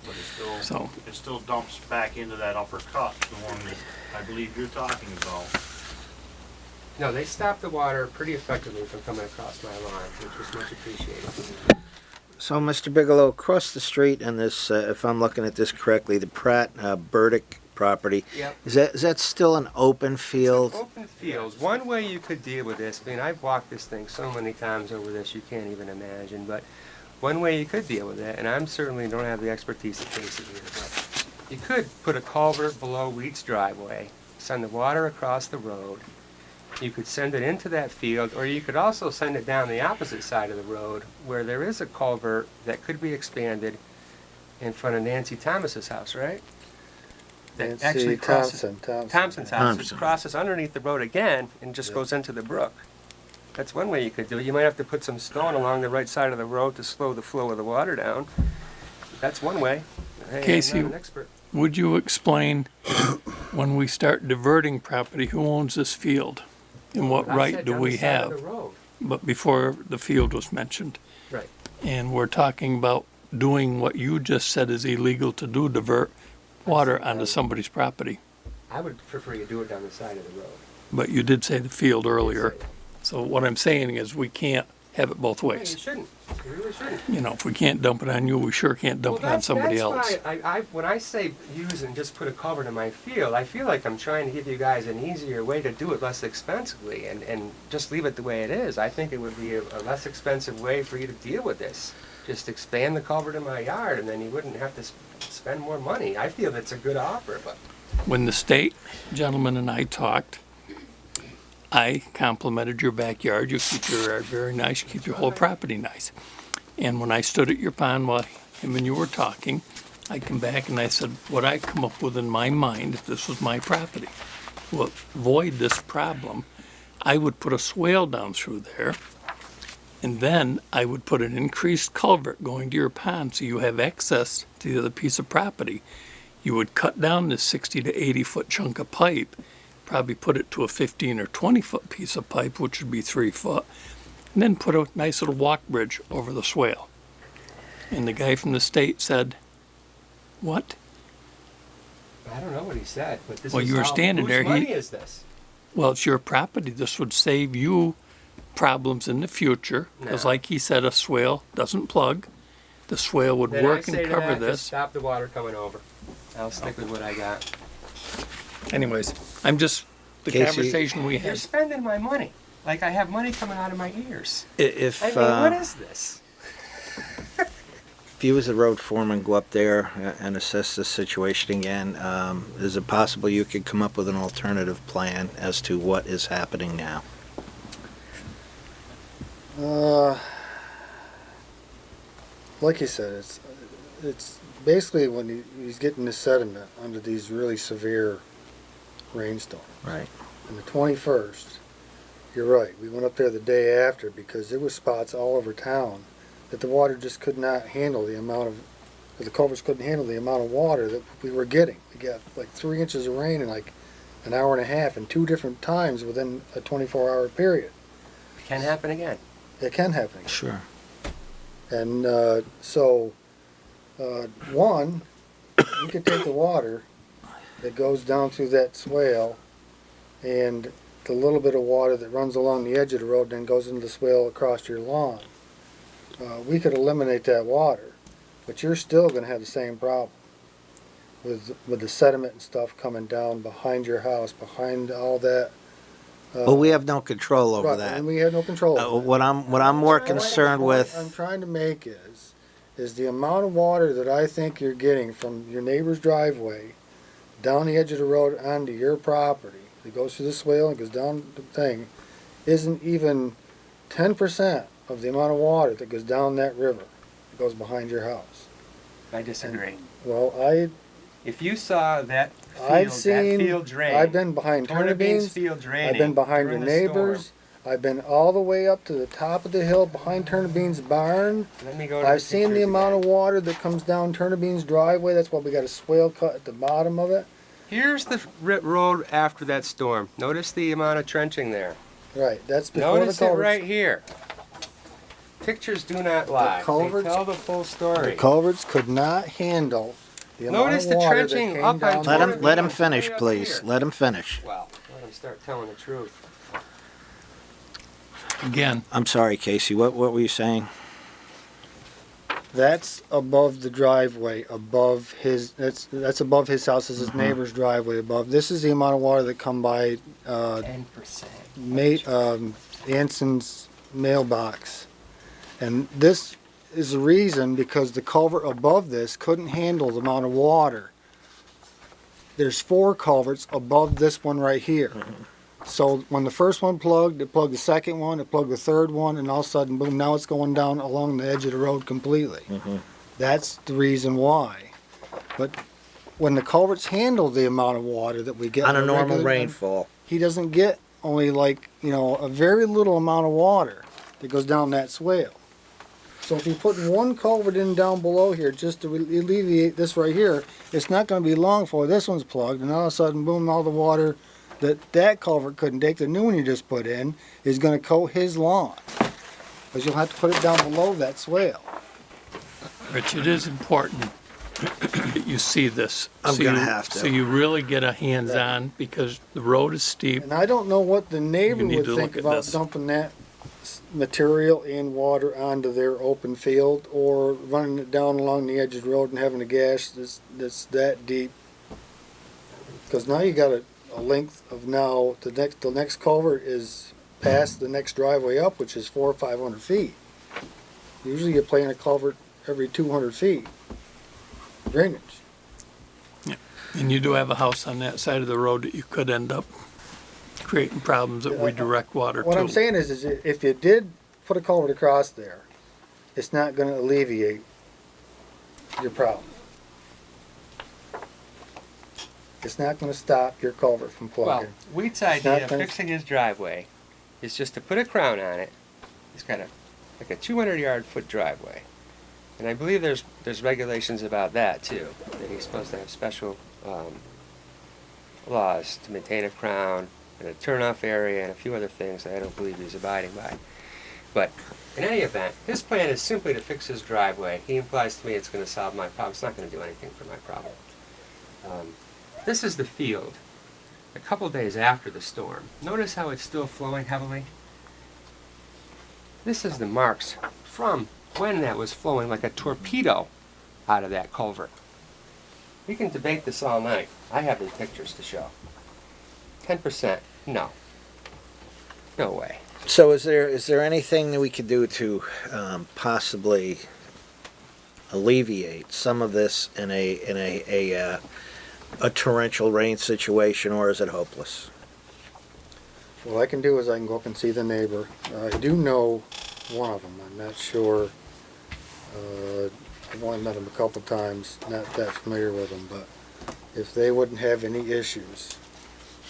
But it So, still dumps back into that upper cut, the one that I believe you're talking about. No, they stopped the water pretty effectively from coming across my lawn, which was much appreciated. So, Mr. Bigelow, across the street in this, if I'm looking at this correctly, the Pratt Burdick property, Yep. is that still an open field? Open fields. One way you could deal with this, I mean, I've walked this thing so many times over this, you can't even imagine, but one way you could deal with it, and I'm certainly don't have the expertise of Casey here, but you could put a culvert below Wheat's driveway, send the water across the road. You could send it into that field, or you could also send it down the opposite side of the road where there is a culvert that could be expanded in front of Nancy Thomas's house, right? That Nancy actually crosses Thompson's house. Thompson. It crosses underneath the road again and just goes into the brook. That's one way you could do it. You might have to put some stone along the right side of the road to slow the flow of the water down. That's one way. Hey, Casey, I'm not an expert. would you explain, when we start diverting property, who owns this field? And what I right said do down we the side of have? the road. But before the field was mentioned. Right. And we're talking about doing what you just said is illegal to do, divert water onto somebody's property. I would prefer you do it down the side of the road. But you did say the field earlier. Say that. So what I'm saying is we can't have it both No, you ways. shouldn't. You really shouldn't. You know, if we can't dump it on you, we sure can't dump it on somebody else. That's why when I say use and just put a culvert in my field, I feel like I'm trying to give you guys an easier way to do it less expensively and just leave it the way it is. I think it would be a less expensive way for you to deal with this. Just expand the culvert in my yard and then you wouldn't have to spend more money. I feel that's a good offer, but When the state gentleman and I talked, I complimented your backyard. You keep your yard very nice, you keep your whole property nice. And when I stood at your pond while him and you were talking, I come back and I said, what I come up with in my mind, if this was my property, to avoid this problem, I would put a swale down through there, and then I would put an increased culvert going to your pond so you have access to the other piece of property. You would cut down this 60 to 80 foot chunk of pipe, probably put it to a 15 or 20 foot piece of pipe, which would be 3 foot, and then put a nice little walk bridge over the swale. And the guy from the state said, what? I don't know what he said. But this Well, is you were how- standing there, Whose money is this? Well, it's your property. This would save you problems in the future, because No. like he said, a swale doesn't plug. The swale would Then I work say and to cover that, just this. stop the water coming over. I'll stick with what I got. Anyways, I'm just, the Casey, conversation we You're had. spending my money. Like I have money coming out of my ears. If I mean, what is this? if you as a road foreman go up there and assess the situation again, is it possible you could come up with an alternative plan as to what is happening now? Like you said, it's basically when he's getting the sediment under these really severe rainstorms. Right. And the 21st, you're right, we went up there the day after because there was spots all over town that the water just could not handle the amount of, the culverts couldn't handle the amount of water that we were getting. We got like 3 inches of rain in like an hour and a half in 2 different times within a 24-hour period. Can happen again. It can happen again. Sure. And one, we could take the water that goes down through that swale and the little bit of water that runs along the edge of the road then goes into the swale across your lawn. We could eliminate that water, but you're still going to have the same problem with the sediment and stuff coming down behind your house, behind all that. Well, we have no control over Right, that. and we have no control over that. What I'm more The concerned point with. I'm trying to make is the amount of water that I think you're getting from your neighbor's driveway down the edge of the road onto your property. It goes through the swale and goes down the thing, isn't even 10% of the amount of water that goes down that river. It goes behind your house. I disagree. Well, If you saw that I've seen, that field drain, I've been behind Turnibean's Turnibeans. field draining. I've been behind your during the neighbors. storm. I've been all the way up to the top of the hill behind Turnibean's barn. Let me go to I've seen the pictures amount of again. water that comes down Turnibean's driveway. That's why we got a swale cut at the bottom of it. Here's the road after that storm. Notice the amount of trenching there. Right, that's before Notice the it culverts. right here. Pictures do not lie. culverts- They tell the full The story. culverts could not handle the Notice amount the of water that trenching came up on down. Let him Turnibean finish, way up please. here. Let him finish. Well, let him start telling the truth. Again, I'm sorry, Casey. What were you saying? That's above the driveway, above his. That's above his house. Is his Mm-hmm. neighbor's driveway above. This is the amount of water that come by 10%. Anson's mailbox. And this is the reason because the culvert above this couldn't handle the amount of water. There's 4 culverts above this one right here. So when the first one plugged, it plugged the second one, it plugged the third one, and all of a sudden, boom, now it's going down along the edge of the road completely. That's the reason why. But when the culverts handle the amount of water that we get On a normal regular- rainfall. he doesn't get only like, a very little amount of water that goes down that swale. So if you put one culvert in down below here just to alleviate this right here, it's not going to be long before this one's plugged, and all of a sudden, boom, all the water that culvert couldn't take, the new one you just put in, is going to coat his lawn. Because you'll have to put it down below that swale. Rich, it is important you see this. I'm So gonna you- have to. So you really get a hands-on because the road is steep. And I don't know what the neighbor You need would to think look at about this. dumping that material and water onto their open field or running it down along the edge of the road and having a gash that's that deep. Cause now you got a length of now, the next culvert is past the next driveway up, which is 400 or 500 feet. Usually you're playing a culvert every 200 feet. Drainage. And you do have a house on that side of the road that you could end up creating problems that we direct water to. What I'm saying is if you did put a culvert across there, it's not gonna alleviate your problem. It's not gonna stop your culvert from Well, plugging. Wheat's It's not idea of gonna- fixing his driveway is just to put a crown on it. He's got like a 200-yard-foot driveway. And I believe there's regulations about that too, that he's supposed to have special laws to maintain a crown and a turnoff area and a few other things that I don't believe he's abiding by. But in any event, his plan is simply to fix his driveway. He implies to me it's going to solve my problem. It's not going to do anything for my problem. This is the field a couple days after the storm. Notice how it's still flowing heavily? This is the marks from when that was flowing like a torpedo out of that culvert. We can debate this all night. I have the pictures to show. 10%, no. No way. So is there anything that we could do to possibly alleviate some of this in a torrential rain situation, or is it hopeless? What I can do is I can go up and see the neighbor. I do know one of them. I'm not sure. I've only met him a couple times, not that familiar with him, but if they wouldn't have any issues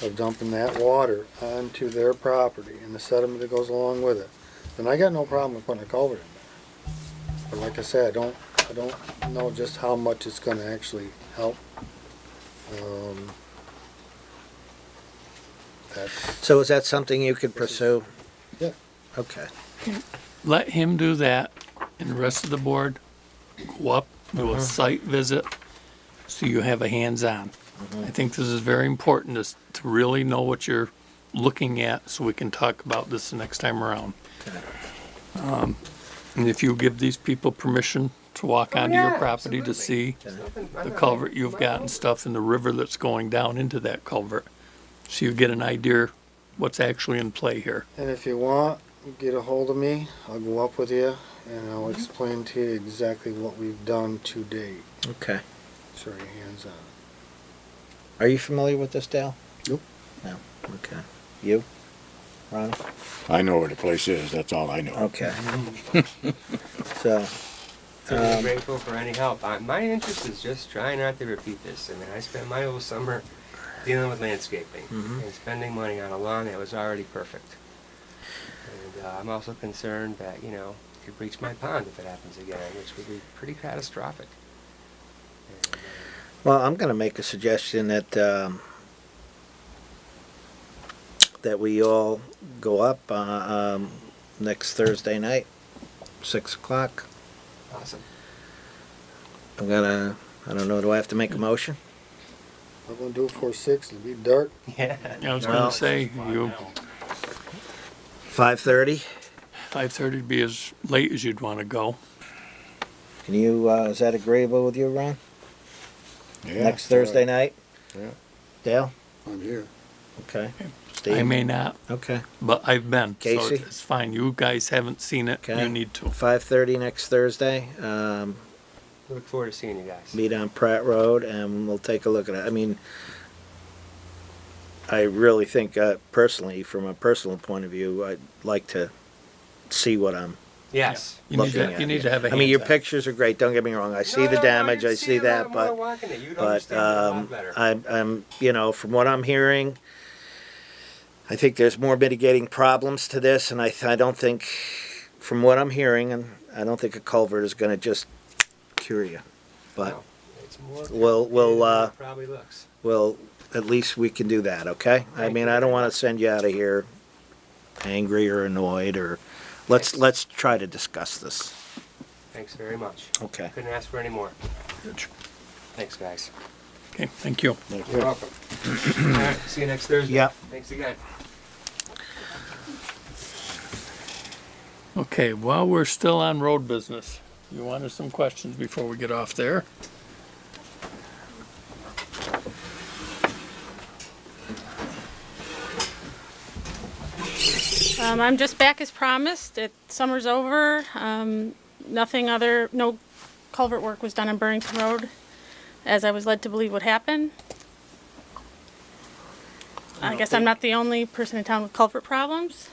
of dumping that water onto their property and the sediment that goes along with it, then I got no problem with putting a culvert in there. But like I said, I don't know just how much it's gonna actually help. That's, So is that something you could pursue? yeah. Okay. Let him do that and the rest of the board go up, do a site visit, so you have a hands-on. I think this is very important to really know what you're looking at so we can talk about this the next time around. Okay. And if you give these people permission to walk onto your yeah, property to absolutely. see There's nothing- I'm the not culvert making you've my got own. and stuff in the river that's going down into that culvert, so you get an idea what's actually in play here. And if you want, get a hold of me. I'll go up with you and I'll explain to you exactly what we've done to date. Okay. So your hands on. Are you familiar with this, Dale? Nope. No. Okay. You, Ronnie? I know where the place is, that's all I know. Okay. So, Certainly grateful for any help. My interest is just trying not to repeat this. I mean, I spent my whole summer dealing with landscaping and spending money on a lawn that was already perfect. And I'm also concerned that, you know, it could breach my pond if it happens again, which would be pretty catastrophic. And, well, I'm going to make a suggestion that that we all go up next Thursday night, 6 o'clock. awesome. I don't know, do I have to make a motion? I'm gonna do it for 6. It'll be dark. Yeah. I was Well- gonna say, you, 5:30? 5:30 would be as late as you'd wanna go. Can you, is that agreeable with you, Ron? Yeah, Next Thursday night? Yeah. Dale? I'm here. Okay. I Steve? may not, Okay. but I've been, so Casey? it's fine. You guys haven't seen it, Okay. you need to. 5:30 next Thursday. Look forward to seeing you guys. Meet on Pratt Road, and we'll take a look at it. I mean, I really think, personally, from a personal point of view, I'd like to see what I'm Yes. You need looking to, at. you need to have a I mean, your hands-on. pictures are great. Don't get me wrong. I see No, the no, damage. you I see it that, while but walking it. You'd but understand it a lot better. I'm you know, from what I'm hearing, I think there's more mitigating problems to this, and I don't think, from what I'm hearing, and I don't think a culvert is going to just cure you, but. No, it's more We'll- complicated than it probably looks. Well, at least we can do that, okay? I Thank mean, you I don't very want much. to send you out of here angry or annoyed, or let's try to discuss this. Thanks very much. Okay. Couldn't ask for any more. Thanks, guys. Okay, thank you. You're welcome. All right, see you next Thursday. Yep. Thanks again. Okay, while we're still on road business, you wanted some questions before we get off there? I'm just back as promised. Summer's over. No culvert work was done on Burrington Road, as I was led to believe would happen. I guess I'm not the only person in town with culvert problems,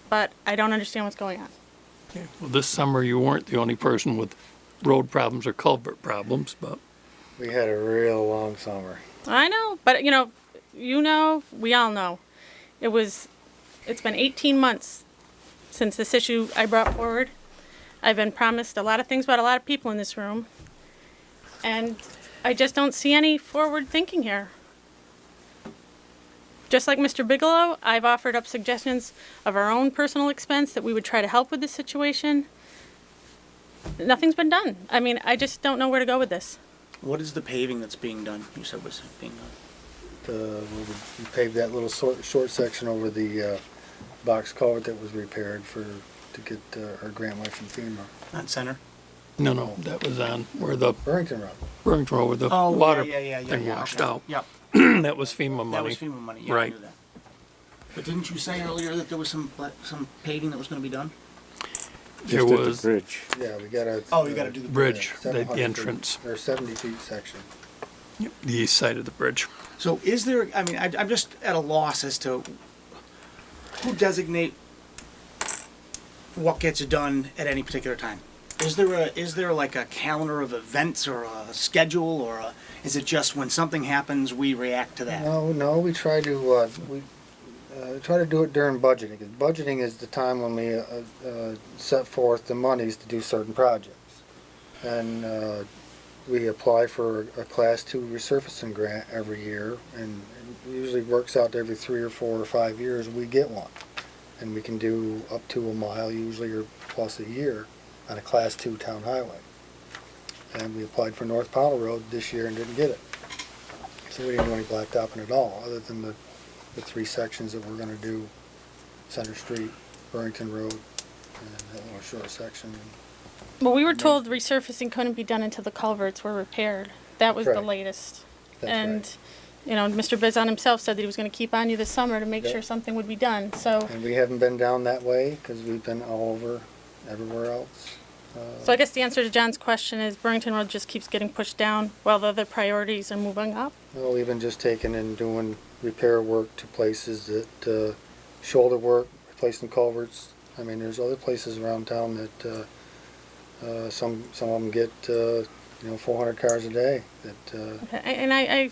but I don't understand what's going on. Okay, well, this summer you weren't the only person with road problems or culvert problems, but We had a real long summer. I know, but we all know. It's been 18 months since this issue I brought forward. I've been promised a lot of things about a lot of people in this room, and I just don't see any forward thinking here. Just like Mr. Bigelow, I've offered up suggestions of our own personal expense that we would try to help with this situation. Nothing's been done. I mean, I just don't know where to go with this. What is the paving that's being done? You said was being done. We paved that little short section over the box culvert that was repaired to get our grant money from FEMA. Not center. no, that was on where the Burrington Road. Burrington Road where the Oh, water yeah. thing washed Okay. out. Yep. That was FEMA money. That was FEMA money. Yeah, I Right. knew that. But didn't you say earlier that there was some paving that was going to be done? There was bridge. Yeah, we got a. Oh, you got to do the bridge, Yeah, the 700 feet, entrance, or 70 feet section. the east side of the bridge. So is there? I mean, I'm just at a loss as to who designate what gets done at any particular time. Is there like a calendar of events or a schedule, or is it just when something happens we react to that? No, we try to try to do it during budgeting. 'Cause budgeting is the time when we set forth the monies to do certain projects, and we apply for a Class 2 resurfacing grant every year, and it usually works out to every 3 or 4 or 5 years we get one, and we can do up to a mile usually or plus a year on a Class 2 town highway. And we applied for North Pownal Road this year and didn't get it. So we didn't do any blacktopping at all, other than the 3 sections that we're gonna do: Center Street, Burrington Road, and that little short section. Well, we were told resurfacing couldn't be done until the culverts were repaired. That was the Correct. latest. That's And, right. Mr. Bizon himself said that he was going to keep on you this summer to make Yep. sure something would be done. So, And we haven't been down that way, because we've been all over, everywhere else. I guess the answer to John's question is Burrington Road just keeps getting pushed down while the other priorities are moving up. Well, even just taking and doing repair work to places that, shoulder work, replacing culverts. I mean, there's other places around town that, some of them get, 400 cars a day that, Okay, and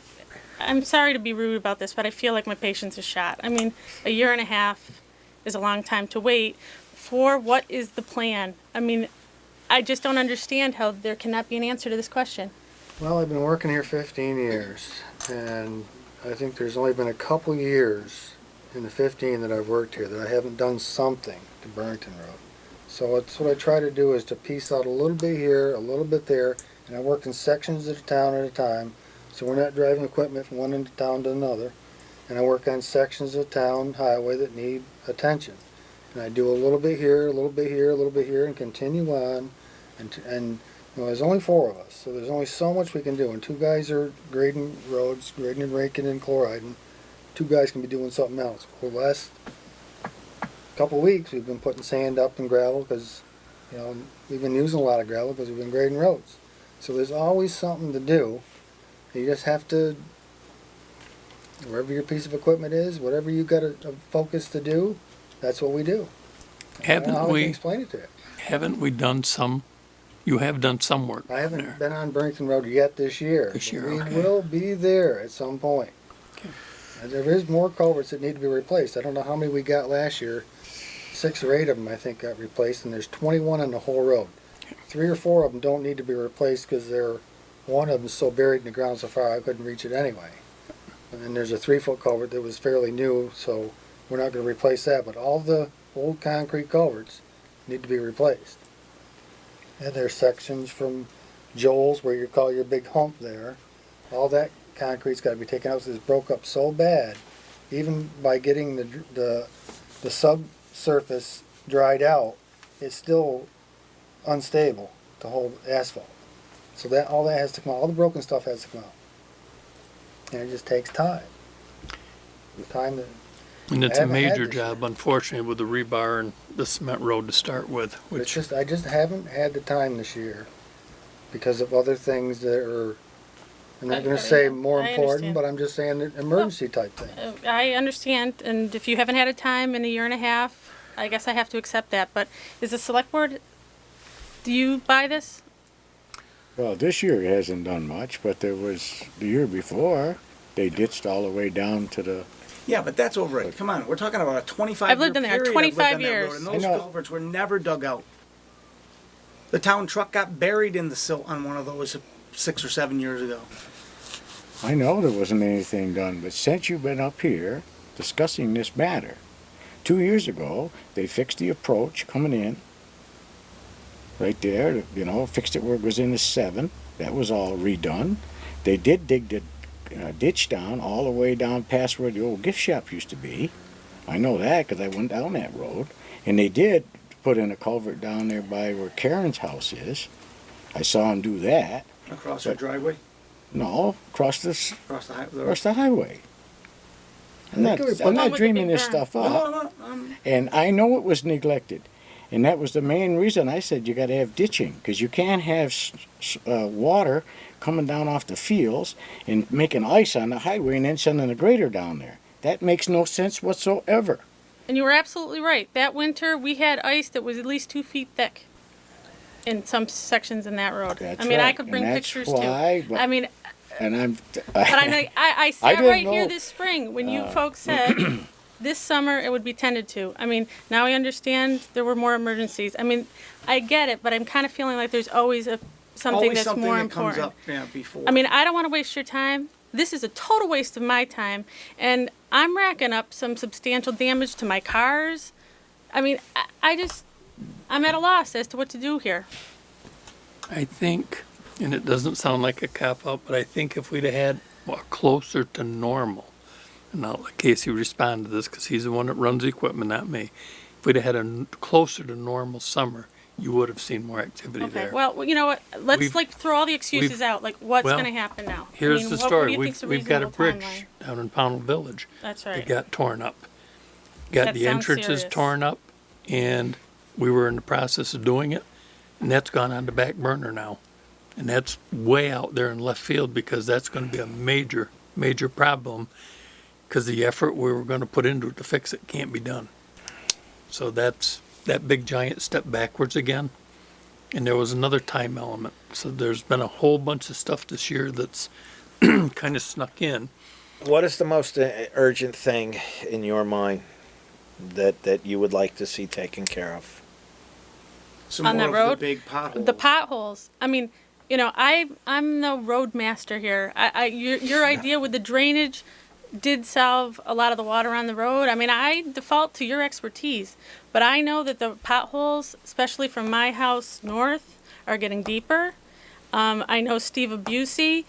I'm sorry to be rude about this, but I feel like my patience is shot. I mean, a year and a half is a long time to wait for what is the plan? I mean, I just don't understand how there cannot be an answer to this question. well, I've been working here 15 years, and I think there's only been a couple years in the 15 that I've worked here that I haven't done something to Burrington Road. So it's what I try to do is to piece out a little bit here, a little bit there, and I work in sections of the town at a time, so we're not driving equipment from one end of town to another. And I work on sections of town highway that need attention. And I do a little bit here, a little bit here, a little bit here, and continue on. And there's only 4 of us, so there's only so much we can do. And 2 guys are grading roads, grading and raking and chloriding. 2 guys can be doing something else. Well, the last couple of weeks we've been putting sand up and gravel because we've been using a lot of gravel because we've been grading roads. So there's always something to do. You just have to, wherever your piece of equipment is, whatever you got a focus to do, that's what we do. I don't know how I can explain it to you. Haven't we done some? You have done some work I down haven't there. been on Burrington Road yet this year. This but year, we okay. will be there at some point. Okay. And there is more culverts that need to be replaced. I don't know how many we got last year. 6 or 8 of them, I think, got replaced, and there's 21 on the whole road. 3 or 4 of them don't need to be replaced because one of them's so buried in the ground so far I couldn't reach it anyway. And then there's a 3-foot culvert that was fairly new, so we're not going to replace that. But all the old concrete culverts need to be replaced. And there's sections from Joel's where you call your big hump there, all that concrete's gotta be taken out, 'cause it's broke up so bad. Even by getting the subsurface dried out, it's still unstable to hold asphalt. So that, all that has to come out, all the broken stuff has to come out. And it just takes time. Time to, And it's I a haven't had major this job, unfortunately, with the rebar and the cement road to start with, it's which, just, I just haven't had the time this year because of other things that are, I'm not gonna say more I important, understand. but I'm just saying that emergency type things. I understand, and if you haven't had a time in a year and a half, I guess I have to accept that, but is the select board, do you buy this? Well, this year it hasn't done much, but there was the year before, they ditched all the way down to the, Yeah, but that's over it. Come on, we're talking about a 25-year I've lived in there, period. 25 I've lived on that years. road, and I those know. culverts were never dug out. The town truck got buried in the silt on one of those 6 or 7 years ago. I know there wasn't anything done, but since you've been up here discussing this matter, 2 years ago, they fixed the approach coming in. Right there, you know, fixed it where it was in the 7. That was all redone. They did dig the ditch down all the way down past where the old gift shop used to be. I know that because I went down that road. And they did put in a culvert down there by where Karen's house is. I saw them do that. Across our driveway, No, across the across the highway. I'm think it was I'm one not with the dreaming big this berm. stuff up. No, And I know it was neglected. And that was the main reason I said you got to have ditching, because you can't have water coming down off the fields and making ice on the highway and then sending a grader down there. That makes no sense whatsoever. And you were absolutely right. That winter, we had ice that was at least 2 feet thick in some sections in that road. That's I mean, I right, could and bring that's pictures why, too. but- I mean, And I'm. but I sat didn't right here know. this spring when you folks said this summer it would be tended to. I mean, now I understand there were more emergencies. I mean, I get it, but I'm kind of feeling like there's always something always that's something more that important. comes up, yeah, before. I mean, I don't want to waste your time. This is a total waste of my time, and I'm racking up some substantial damage to my cars. I mean, I'm at a loss as to what to do here. I think, and it doesn't sound like a cop-out, but I think if we'd have had closer to normal, and I'll let Casey respond to this because he's the one that runs the equipment, not me. If we'd have had a closer to normal summer, you would have seen more activity Okay, there. well, you know what? Let's We've- throw all the excuses we've- out. Like, what's well, going to happen now? Here's I mean, the what do story. you think's a We've got a reasonable bridge timeline? down in Pownal Village. That's It right. got torn up. Got That the sounds entrances serious. torn up, and we were in the process of doing it, and that's gone on the back burner now. And that's way out there in left field because that's going to be a major, major problem because the effort we were going to put into it to fix it can't be done. So that's that big giant step backwards again. And there was another time element. So there's been a whole bunch of stuff this year that's kind of snuck in. What is the most urgent thing in your mind that you would like to see taken care of? Some On more that of road? the big potholes. The potholes. I mean, you know, I'm the road master here. Your idea with the drainage did solve a lot of the water on the road. I mean, I default to your expertise, but I know that the potholes, especially from my house north, are getting deeper. I know Steve Abusey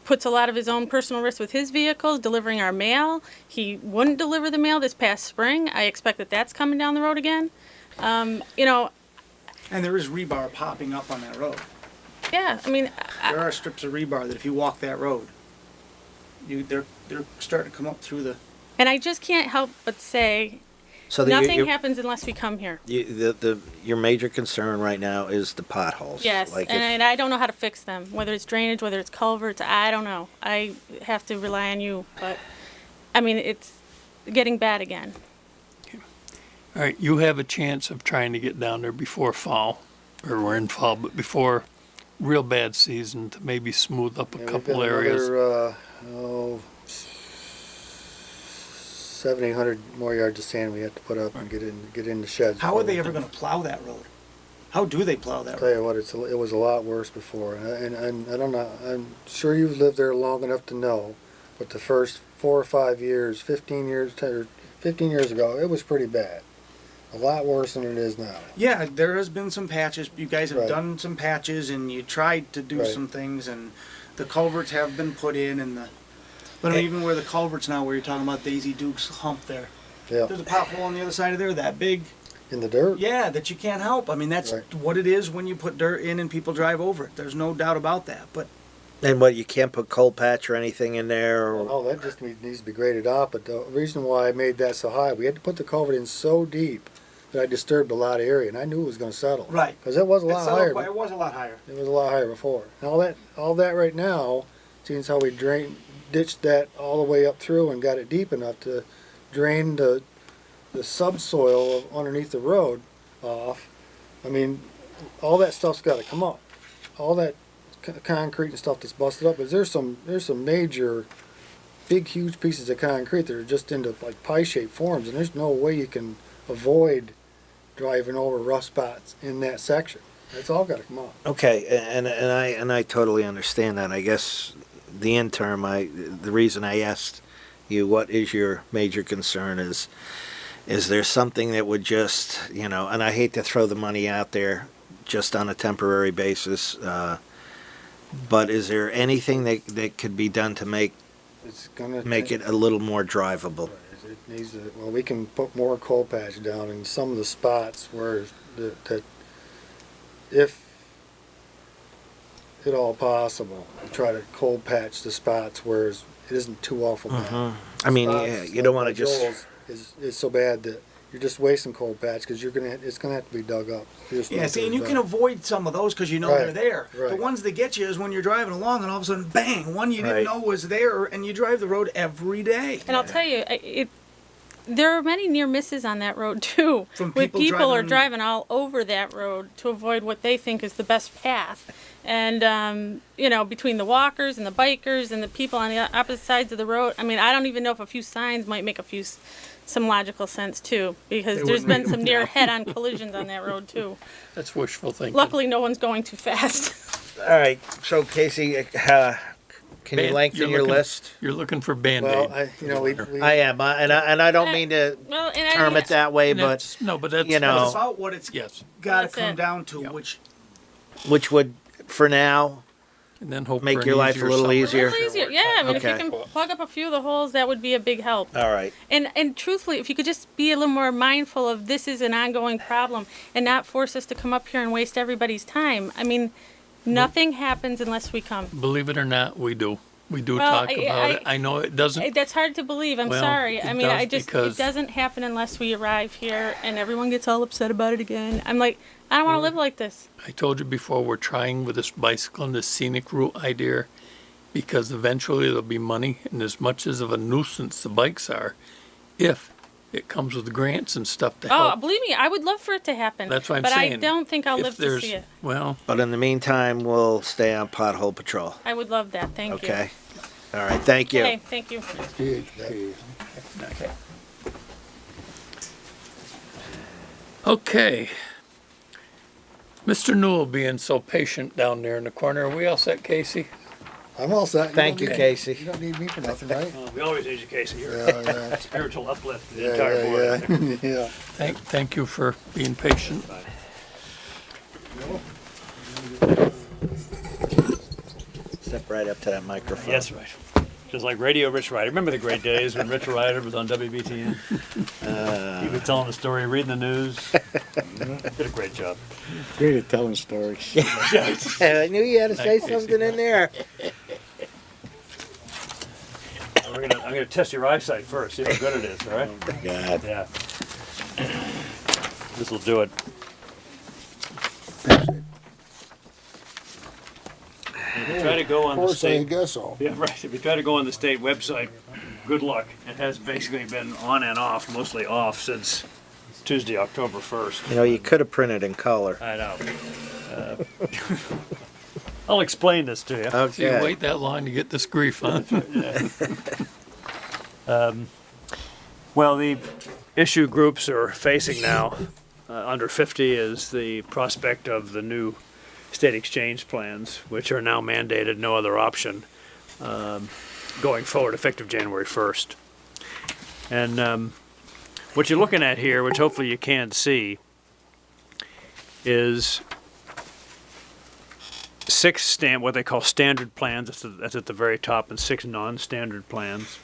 puts a lot of his own personal risk with his vehicles delivering our mail. He wouldn't deliver the mail this past spring. I expect that that's coming down the road again. You know, And there is rebar popping up on that road. yeah, I mean, There are strips of rebar that if you walk that road, they're starting to come up through the. and I just can't help but say So nothing happens unless we come here. your major concern right now is the potholes. Yes, Like and I don't know how to fix them, whether it's drainage, whether it's culverts, I don't know. I have to rely on you, but, I mean, it's getting bad again. All right, you have a chance of trying to get down there before fall, or we're in fall, but before real bad season to maybe smooth up a Yeah, we've couple got areas. another, 700 more yards of sand we have to put up and get in the sheds. How are they ever going to plow that road? How do they plow that Tell road? you what, it was a lot worse before, and I don't know. I'm sure you've lived there long enough to know, but the first 4 or 5 years, 15 years, 10 or 15 years ago, it was pretty bad. A lot worse than it is now. Yeah, there has been some patches. You guys have Right. done some patches, and you tried to do Right. some things, and the culverts have been put in, and but I mean, even where the culverts now, where you're talking about Daisy Duke's hump there, Yeah. there's a pothole on the other side of there that big. In the dirt? Yeah, that you can't help. I mean, that's Right. what it is when you put dirt in and people drive over it. There's no doubt about that. But And what, you can't put cold patch or anything in there? Or, Oh, that just needs to be graded off, but the reason why I made that so high, we had to put the culvert in so deep that I disturbed a lot of area, and I knew it was gonna settle. right, Because it was a it lot settled higher. quite- it was a lot higher. It was a lot higher before. And all that right now, seeing how we ditched that all the way up through and got it deep enough to drain the subsoil of underneath the road off. I mean, all that stuff's gotta come up. All that concrete and stuff that's busted up, is there's some major, big, huge pieces of concrete that are just into like pie-shaped forms, and there's no way you can avoid driving over rough spots in that section. It's all gotta come up. okay, and I totally understand that. I guess the interim, the reason I asked you what is your major concern is there something that would just, and I hate to throw the money out there just on a temporary basis, but is there anything that could be done to make It's gonna it a little more drivable? It needs to, well, we can put more coal patch down in some of the spots where that if at all possible, try to cold patch the spots where it isn't too awful bad. I mean, Spots yeah, you don't like want to just. Joel's is so bad that you're just wasting cold patch because it's gonna have to be dug up. Yeah, see, and you can avoid some of those because you know Right, they're there. The right. ones that get you is when you're driving along and all of a sudden, bang, one you Right. didn't know was there, and you drive the road every day. And I'll tell you, there are many near misses on that road too. From With people people are driving- driving all over that road to avoid what they think is the best path. And between the walkers and the bikers and the people on the opposite sides of the road, I mean, I don't even know if a few signs might make some logical sense too, because They there's wouldn't been some near head-on collisions on that road too. That's wishful thinking. Luckily, no one's going too fast. All right, so Casey, can you Ban- lengthen you're your looking- list? You're looking for Well, Band-Aid. I am, and I don't mean to Well, and I term it that way, but That's you know, It's about what it's yes. got to That's come it. down to, Yeah. which would, for now, And then hope Make for an your life a easier little summer. easier. A little easier, yeah. I mean, if Okay. you can plug up a few of the holes, that would be a big help. all right. And truthfully, if you could just be a little more mindful of this is an ongoing problem and not force us to come up here and waste everybody's time. I mean, nothing happens unless we come. Believe it or not, we do. We do Well, talk about it. I know it doesn't. That's hard to believe. I'm Well, sorry. it I mean, does because- it doesn't happen unless we arrive here and everyone gets all upset about it again. I'm like, I don't want to live like this. I told you before, we're trying with this bicycle and this scenic route idea because eventually there'll be money, and as much as of a nuisance the bikes are, if it comes with grants and stuff to Oh, help. believe me, I would love for it to happen. That's what I'm but saying. I don't think I'll If live to there's- see it. Well, But in the meantime, we'll stay on pothole patrol. I would love that. Thank you. Okay. All right. Thank you. Okay, thank you. PHP. okay. Mr. Newell being so patient down there in the corner. Are we all set, Casey? I'm all set. Thank you, don't need- Casey. You don't need me for nothing, right? We always need you, Casey. You're Yeah, spiritual uplift to the yeah, entire board. yeah, yeah. Thank you for being patient. Step right up to that microphone. Yes, right. Just like Radio Rich Rider. Remember the great days when Rich Rider was on WBTN? He was telling a story, reading the news. Did a great job. Great at telling stories. I knew you had to say Thank you. something in there. I'm gonna test your eyesight first, see how good it is, all right? God. Yeah. This will do it. If you try to go Of on the course, I state, guess so. yeah, right. If you try to go on the state website, good luck. It has basically been on and off, mostly off since Tuesday, October 1st. You know, you could have printed in color. I know. I'll explain this to you. So you Okay. wait that long to get this grief, huh? Well, the issue groups are facing now, under 50, is the prospect of the new state exchange plans, which are now mandated, no other option, going forward, effective January 1st. And What you're looking at here, which hopefully you can see, is six what they call standard plans. That's at the very top, and six non-standard plans.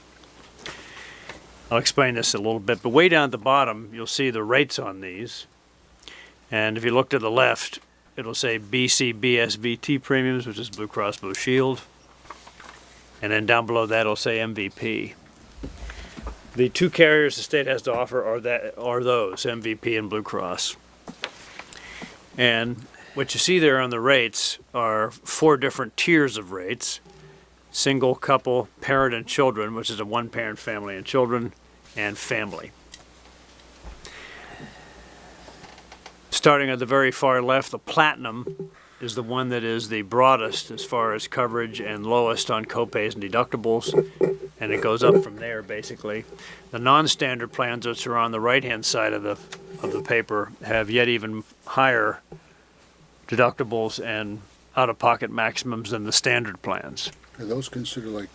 I'll explain this a little bit, but way down at the bottom, you'll see the rates on these. And if you look to the left, it'll say BCBSVT premiums, which is Blue Cross Blue Shield. And then down below that, it'll say MVP. The two carriers the state has to offer are those, MVP and Blue Cross. And what you see there on the rates are 4 different tiers of rates: single, couple, parent and children, which is a one-parent family and children, and family. Starting at the very far left, the platinum is the one that is the broadest as far as coverage and lowest on copays and deductibles, and it goes up from there basically. The non-standard plans, which are on the right-hand side of the paper, have yet even higher deductibles and out-of-pocket maximums than the standard plans. Are those considered like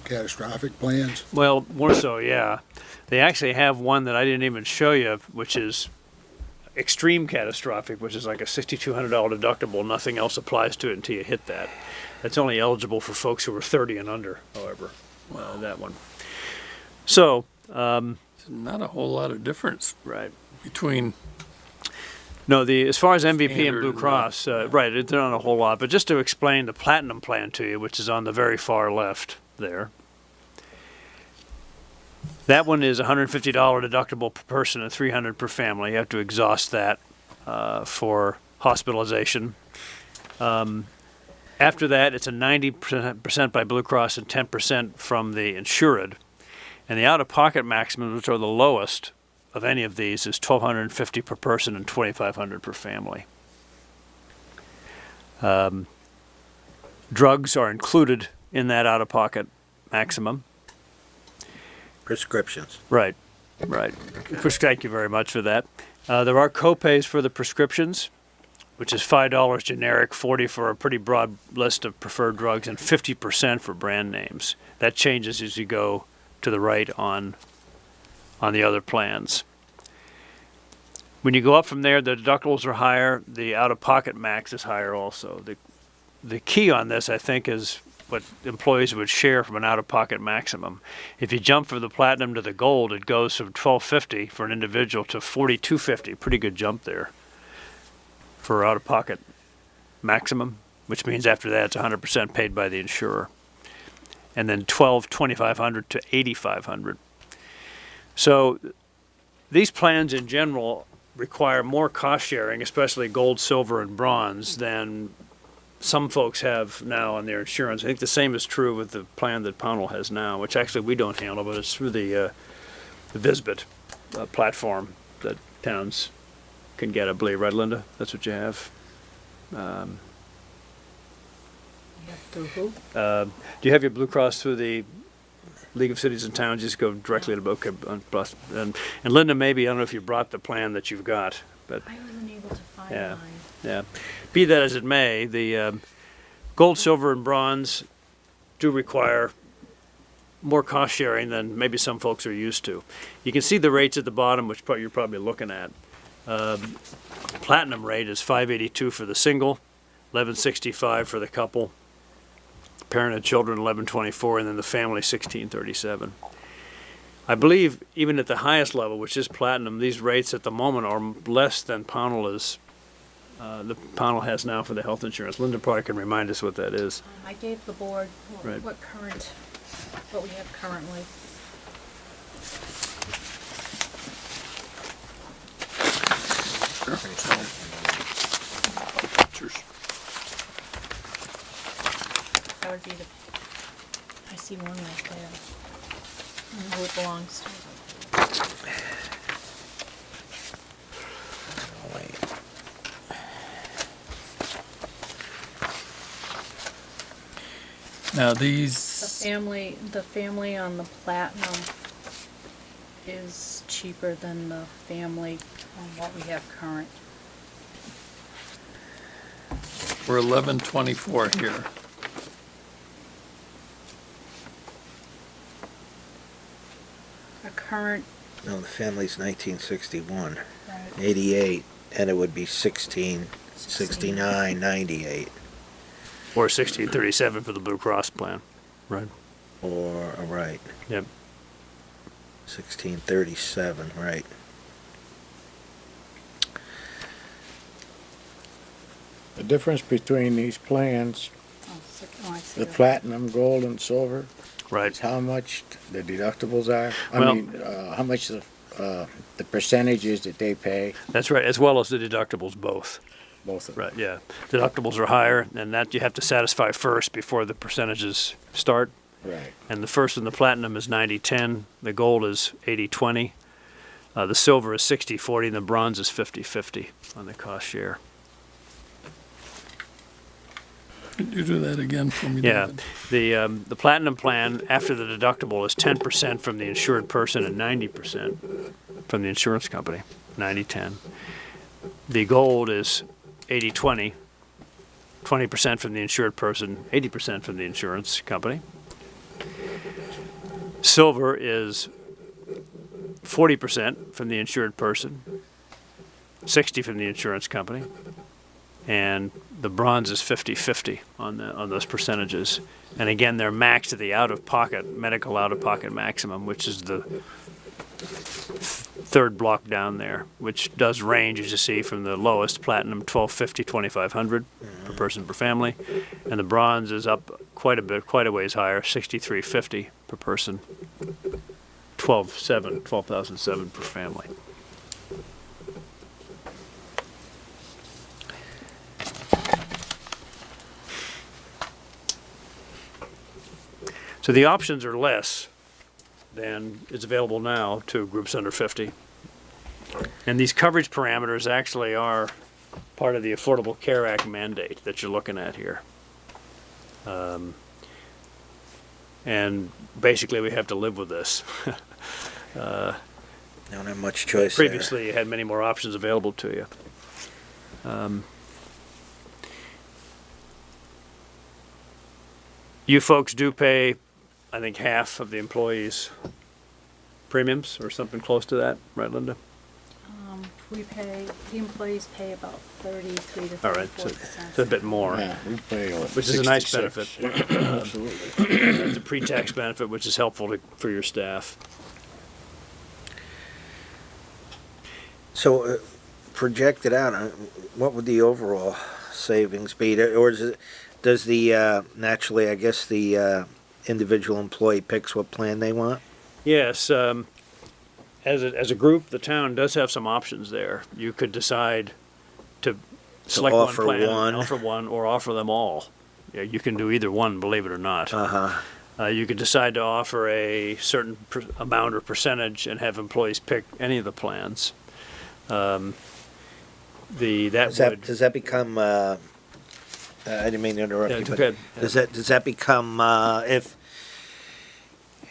catastrophic plans? Well, more so, yeah. They actually have one that I didn't even show you, which is extreme catastrophic, which is like a $6,200 deductible. Nothing else applies to it until you hit that. That's only eligible for folks who are 30 and under, however, that one. So, Not a whole lot of difference right. between, No, as far as MVP and Standard Blue and Cross, right, it's not a whole lot. But just to explain the Platinum plan to you, which is on the very far left there. That one is $150 deductible per person and $300 per family. You have to exhaust that for hospitalization. After that, it's a 90% by Blue Cross and 10% from the insured. And the out-of-pocket maximums, which are the lowest of any of these, is $1,250 per person and $2,500 per family. Drugs are included in that out-of-pocket maximum. Prescriptions. Right, right. Thank you very much for that. There are copays for the prescriptions, which is $5 generic, $40 for a pretty broad list of preferred drugs, and 50% for brand names. That changes as you go to the right on the other plans. When you go up from there, the deductibles are higher. The out-of-pocket max is higher also. The key on this, I think, is what employees would share from an out-of-pocket maximum. If you jump from the platinum to the gold, it goes from $1,250 for an individual to $4,250. Pretty good jump there for out-of-pocket maximum, which means after that it's 100% paid by the insurer. And then $2,500 to $8,500. So these plans in general require more cost sharing, especially gold, silver, and bronze, than some folks have now on their insurance. I think the same is true with the plan that Pownal has now, which actually we don't handle, but it's through the VISBIT platform that towns can get, I believe. Right, Linda? That's what you have. Through who? Do you have your Blue Cross through the League of Cities and Towns? Just go directly to and Linda, maybe, I don't know if you brought the plan that you've got, but I wasn't able to find yeah. mine. Yeah. Be that as it may, the gold, silver, and bronze do require more cost sharing than maybe some folks are used to. You can see the rates at the bottom, which you're probably looking at. Platinum rate is $582 for the single, $1,165 for the couple, parent and children $1,124, and then the family $1,637. I believe even at the highest level, which is platinum, these rates at the moment are less than Pownal is. The Pownal has now for the health insurance. Linda probably can remind us what that is. I gave the board Right. what we have currently. That would be I see one right there. And who it belongs to. now The these, family on the platinum is cheaper than the family on what we have current. we're 1124 here. Our current No, the family's 1961, Right. 88, and it would be 1669, 98, Or 1637 for the Blue Cross plan. Right. or right, Yep. 1637, right. The difference between these plans, I see the that. platinum, gold, and silver, Right. is how much the deductibles are. Well- How much the percentages that they pay, That's right, as well as the deductibles both. both of them. Right, yeah. Deductibles are higher, and that you have to satisfy first before the percentages start. Right. And the first one, the platinum, is 90-10. The gold is 80-20. The silver is 60-40, and the bronze is 50-50 on the cost share. Could you do that again for me, Yeah, David? the platinum plan, after the deductible, is 10% from the insured person and 90% from the insurance company, 90-10. The gold is 80-20, 20% from the insured person, 80% from the insurance company. Silver is 40% from the insured person, 60 from the insurance company, and the bronze is 50-50 on those percentages. And again, they're maxed at the medical out-of-pocket maximum, which is the third block down there, which does range, as you see, from the lowest, platinum, $1,250, $2,500 per person per family, and the bronze is up quite a ways higher, $6,350 per person, $12,700 per family. So the options are less than is available now to groups under 50. And these coverage parameters actually are part of the Affordable Care Act mandate that you're looking at here. And basically we have to live with this. Don't have much choice there. Previously you had many more options available to you. You folks do pay, I think, half of the employees' premiums or something close to that, right, Linda? The employees pay about 33 to 34%. All right, so it's a bit more, Yeah, we pay which is a nice 66. benefit. Absolutely. It's a pre-tax benefit, which is helpful for your staff. So, projected out, what would the overall savings be? Or does the, naturally, I guess the individual employee picks what plan they want? Yes, as a group, the town does have some options there. You could decide to select one offer plan, one. offer one, or offer them all. Yeah, you can do either one, believe it or not. Uh-huh. You could decide to offer a certain amount or percentage and have employees pick any of the plans. Does that become, I didn't mean to interrupt Yeah, you, it's but okay. does that become,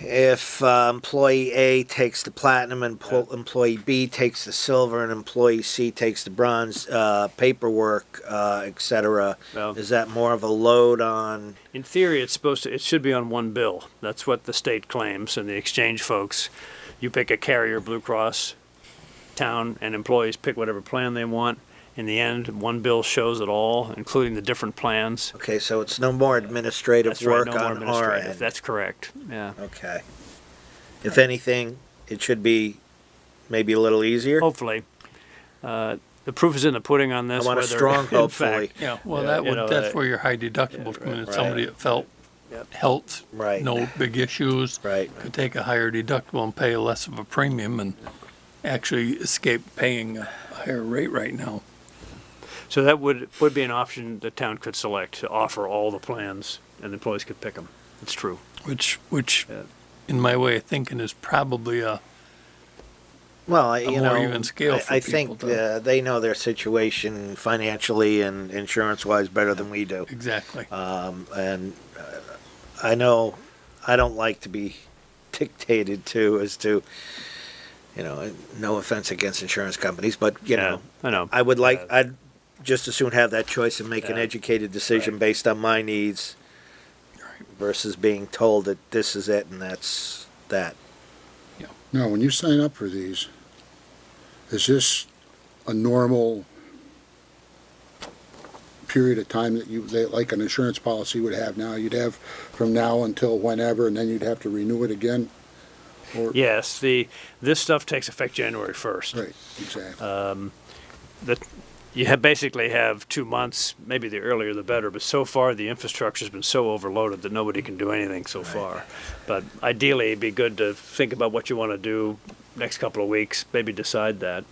if employee A takes the platinum and employee B takes the silver and employee C takes the bronze, paperwork, et cetera, Well, is that more of a load on? in theory, it should be on one bill. That's what the state claims, and the exchange folks, you pick a carrier, Blue Cross, town, and employees pick whatever plan they want. In the end, one bill shows it all, including the different plans. Okay, so it's no more administrative That's right, work no more on our administrative. end. That's correct, yeah. Okay. If anything, it should be maybe a little easier. Hopefully. The proof is in the pudding on this. I want a whether, strong in hopefully. fact, Yeah, well, Yeah, you know, that's where your high deductibles come in. right. Somebody that felt Yep. health, Right. no big issues, Right. could take a higher deductible and pay less of a premium and actually escape paying a higher rate right now. So that would be an option the town could select, to offer all the plans, and the employees could pick them. It's true. Which, Yeah. in my way of thinking, is probably Well, more even scale for I people think to- they know their situation financially and insurance-wise better than we do. exactly. And I know I don't like to be dictated to as to, no offense against insurance companies, but, Yeah, I know. I'd just as soon have that choice and make an Yeah. educated decision based on my needs versus being told that this is it and that's that. Now, when you sign up for these, is this a normal period of time that like an insurance policy would have now? You'd have from now until whenever, and then you'd have to renew it again? Or, Yes, this stuff takes effect January 1st. right, exactly. You basically have 2 months, maybe the earlier the better, but so far the infrastructure's been so overloaded that nobody can do anything so far. But ideally, it'd be good to think about what you want to do next couple of weeks, maybe decide that.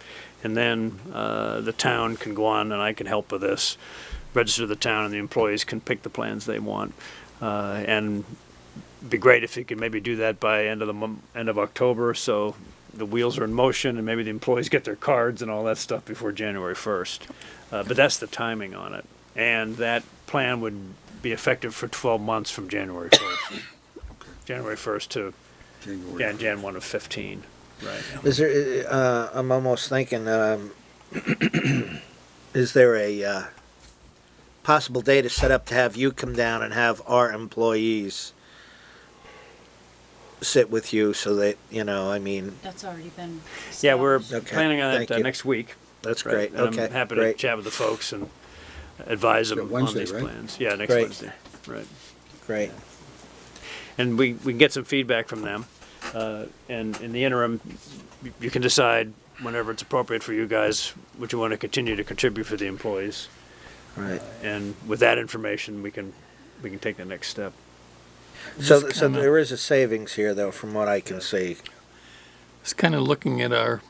And then the town can go on, and I can help with this, register the town, and the employees can pick the plans they want. And it'd be great if you could maybe do that by end of October, so the wheels are in motion, and maybe the employees get their cards and all that stuff before January 1st. But that's the timing on it. And that plan would be effective for 12 months from January 1st. January 1st to Jan 1 of 15. Right. Is there, I'm almost thinking, is there a possible day to set up to have you come down and have our employees sit with you so that, I mean, That's already been Yeah, we're established. planning on Thank that you. next week. that's Right, great. and Okay, I'm happy to great, chat with the folks and advise them on Wednesday, these right? plans. Yeah, next Great. Wednesday. Right. great. And we can get some feedback from them. And in the interim, you can decide whenever it's appropriate for you guys what you want to continue to contribute for the employees. Right. And with that information, we can take the next step. So Just kinda- there is a savings here, though, from what I can see. Just kind of looking at our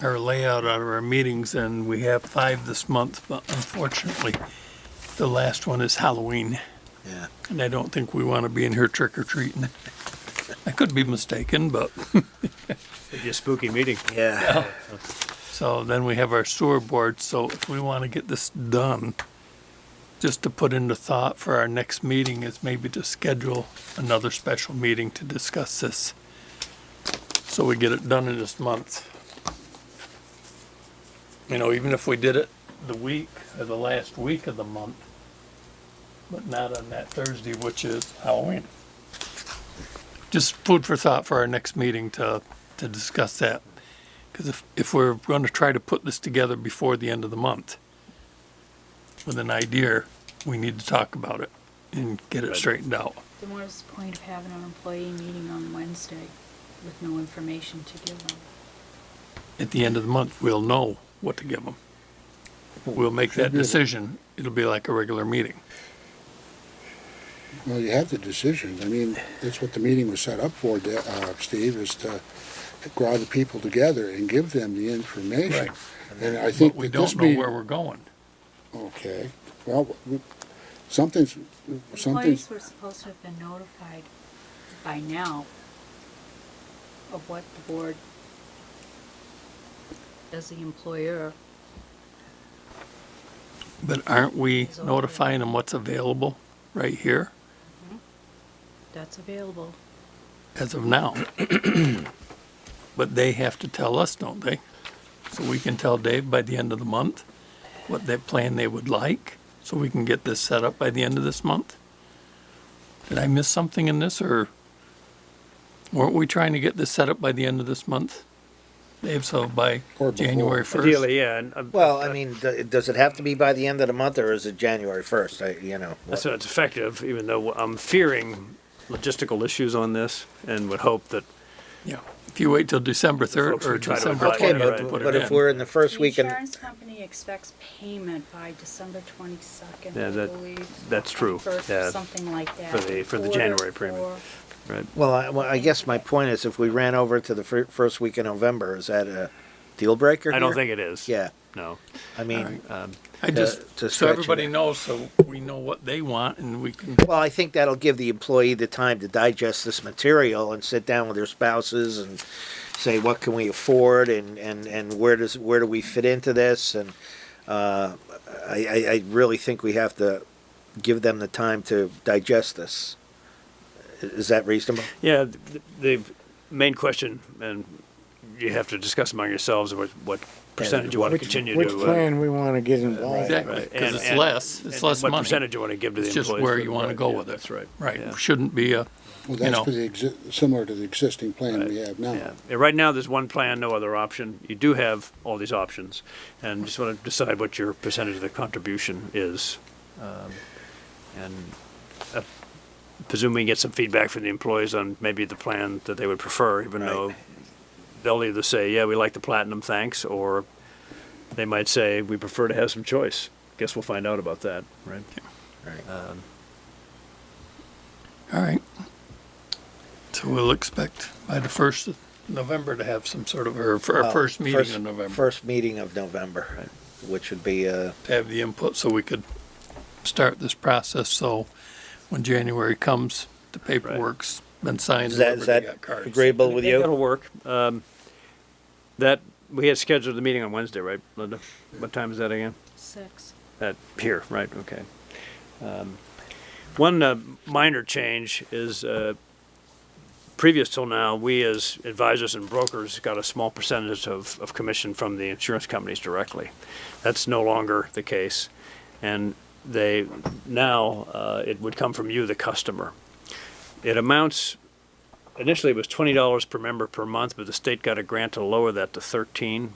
layout out of our meetings, and we have 5 this month, but unfortunately, the last one is Halloween. Yeah. And I don't think we want to be in here trick or treating. I could be mistaken, but, It'd be a spooky meeting. Yeah. so then we have our sewer board, so if we want to get this done, just to put into thought for our next meeting is maybe to schedule another special meeting to discuss this. So we get it done in this month. Even if we did it the week or the last week of the month, but not on that Thursday, which is Halloween. Just food for thought for our next meeting to discuss that. Because if we're going to try to put this together before the end of the month with an idea, we need to talk about it and get it straightened out. Then what is the point of having an employee meeting on Wednesday with no information to give them? At the end of the month, we'll know what to give them. We'll make that decision. It'll be like a regular meeting. Well, you have the decisions. I mean, that's what the meeting was set up for, Steve, is to draw the people together and give them the information. Right. And I think But we that this don't know meeting. where we're going. Okay, well, something's, Employees were supposed to have been notified by now of what the board, as the employer, But aren't we Is over. notifying them what's available right here that's available. as of now? But they have to tell us, don't they? So we can tell Dave by the end of the month what that plan they would like, so we can get this set up by the end of this month? Did I miss something in this, or weren't we trying to get this set up by the end of this month? Dave, so by Or before. January 1st? Ideally, yeah. And, Well, I mean, does it have to be by the end of the month, or is it January 1st? that's when it's effective, even though I'm fearing logistical issues on this and would hope that Yeah. If you wait till December 3rd folks or we try to December advise, Okay, 20th right, to but, put but it if in. we're in the first The week in, insurance company expects payment by December 22nd, Yeah, I that- believe. that's true, 21st, yeah. something like that. For the January premium. well, I guess my point is, if we ran over to the first week in November, is that a deal breaker? I don't here? think it is. Yeah, No. I mean, I just, to so stretch it everybody out. knows, so we know what they want and we can, well, I think that'll give the employee the time to digest this material and sit down with their spouses and say, what can we afford, and where do we fit into this, and I really think we have to give them the time to digest this. Is that reasonable? Yeah, the main question, and you have to discuss among yourselves what percentage you want to continue Which to. plan we want to get involved in. exactly, right. because And- it's and- less and money. What percentage you want to give to the It's employees. just where for you the want to right, go yeah, with it. That's right. Right, Yeah. shouldn't be a Well, You that's know. for the similar to the existing plan we have now. Yeah, right now, there's one plan, no other option. You do have all these options, and just want to decide what your percentage of the contribution is. And presume we can get some feedback from the employees on maybe the plan that they would prefer, even though they'll either say, yeah, we like the platinum, thanks, or they might say, we prefer to have some choice. Guess we'll find out about that, right? Right. All right. So we'll expect by the 1st of November to have some sort of, or for our Well, first meeting in November, First meeting of November, which would be, to have the input so we could start this process. So when January comes, the paperwork's been signed. is that, and is everybody that got cards. agreeable with you? That'll work. That, we had scheduled the meeting on Wednesday, right, Linda? What time is that again? 6. At here, right, okay. One minor change is, previous till now, we as advisors and brokers got a small percentage of commission from the insurance companies directly. That's no longer the case. And they, now, it would come from you, the customer. It amounts, initially it was $20 per member per month, but the state got a grant to lower that to 13.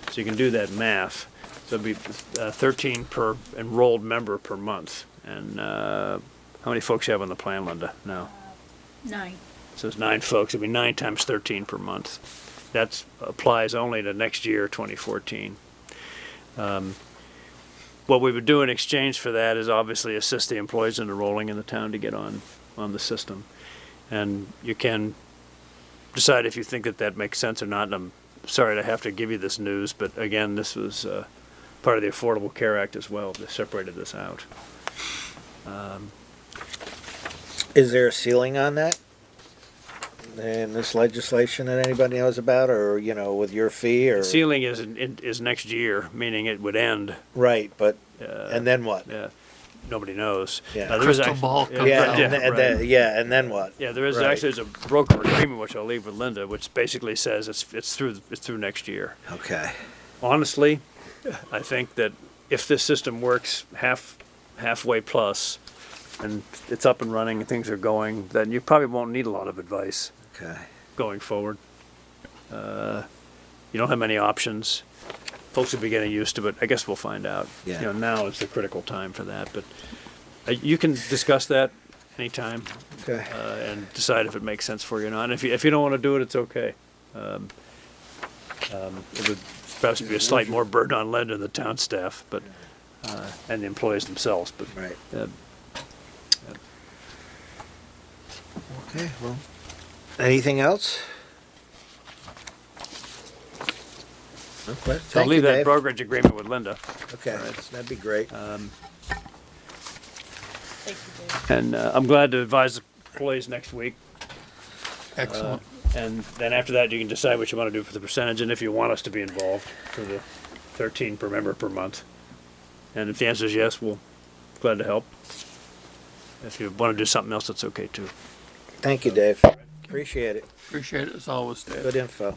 So you can do that math. So it'd be 13 per enrolled member per month. And how many folks you have on the plan, Linda? No. 9. So it's 9 folks. It'd be 9 times 13 per month. That applies only to next year, 2014. What we would do in exchange for that is obviously assist the employees in enrolling in the town to get on the system. And you can decide if you think that makes sense or not. And I'm sorry to have to give you this news, but again, this was part of the Affordable Care Act as well. They separated this out. Is there a ceiling on that? In this legislation that anybody knows about, or, you know, with your fee, or? The ceiling is next year, meaning it would end. Right, but, uh, and then what? Nobody knows. Yeah. There is Crystal act- ball comes Yeah, out. and then what? Yeah, there is Right. actually there's a broker agreement which I'll leave with Linda, which basically says it's through next year. Okay. Honestly, I think that if this system works halfway plus, and it's up and running and things are going, then you probably won't need a lot of advice Okay. going forward. You don't have many options. Folks will be getting used to it. I guess we'll find out. Yeah. You know, now is the critical time for that. But you can discuss that anytime Okay. and decide if it makes sense for you or not. And if you don't want to do it, it's okay. It would perhaps be a slight more burden on Linda and the town staff, but and the employees themselves. But Right. Okay, well, anything else? Okay. I'll Thank you, leave that Dave. brokerage agreement with Linda. Okay, that'd be great. Thank you, Dave. And I'm glad to advise the employees next week. Excellent. And then after that, you can decide what you want to do for the percentage and if you want us to be involved for the 13 per member per month. And if the answer is yes, we'll glad to help. If you want to do something else, that's okay too. Thank you, Dave. Appreciate it. Appreciate it as always, Dave. Good info.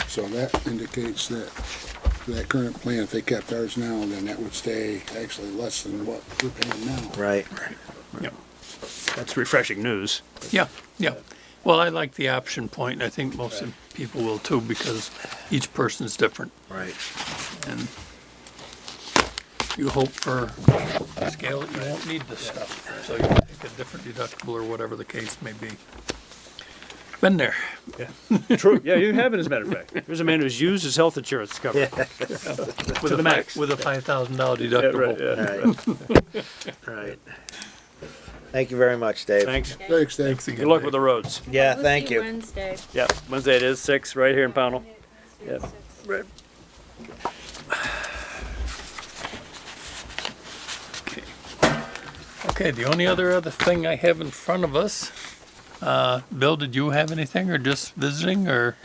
So that indicates that for that current plan, if they kept ours now, then that would stay actually less than what we're paying now. Right. Yep. That's refreshing news. Yeah, yeah. Well, I like the option point, and I think most of people will too, because each person's different, Right. and you hope for a scale that you won't need this stuff, so you can take a different deductible or whatever the case may be. Been there. Yeah. True. Yeah, you have it as a matter of fact. There's a man who's used his health insurance cover. With the max. With a $5,000 deductible. Right. Thank you very much, Dave. Thanks. Thanks, Dave. Thanks again. Good luck Dave. with the roads. Yeah, We'll thank see you. Wednesday. Yeah, Wednesday it is 6 right here in Pownal. Yep. Right. Okay, the only other thing I have in front of us, Bill, did you have anything, or just visiting, or?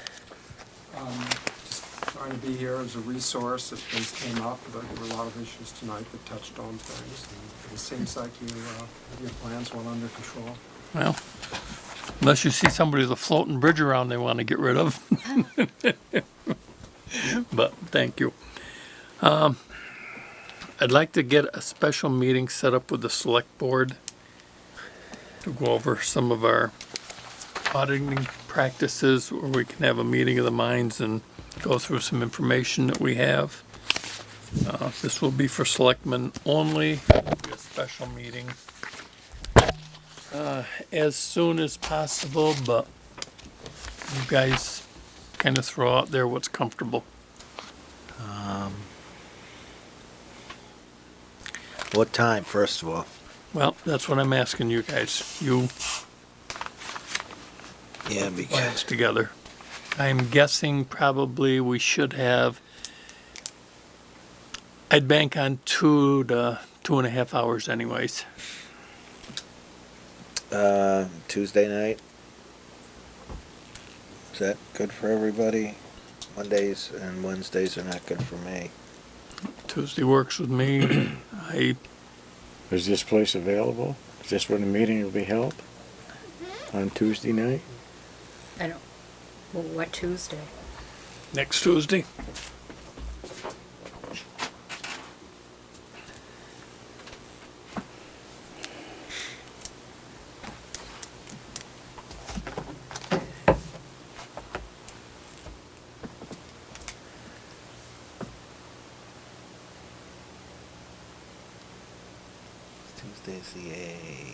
Just trying to be here as a resource if things came up, but there were a lot of issues tonight that touched on things. And it seems like your plan's well under control. Well, unless you see somebody with a floating bridge around they want to get rid of. But, thank you. I'd like to get a special meeting set up with the select board to go over some of our auditing practices, where we can have a meeting of the minds and go through some information that we have. This will be for selectmen only, it'll be a special meeting. As soon as possible, but you guys kind of throw out there what's comfortable. What time, first of all? Well, that's what I'm asking you guys. You Yeah, because plans together. I'm guessing probably we should have, I'd bank on 2 to 2.5 hours anyways. Tuesday night. Is that good for everybody? Mondays and Wednesdays are not good for me. Tuesday works with me. Is this place available? Is this where the meeting will be held? On Tuesday night? I don't, well, what Tuesday? Next Tuesday. Tuesday's the 8th.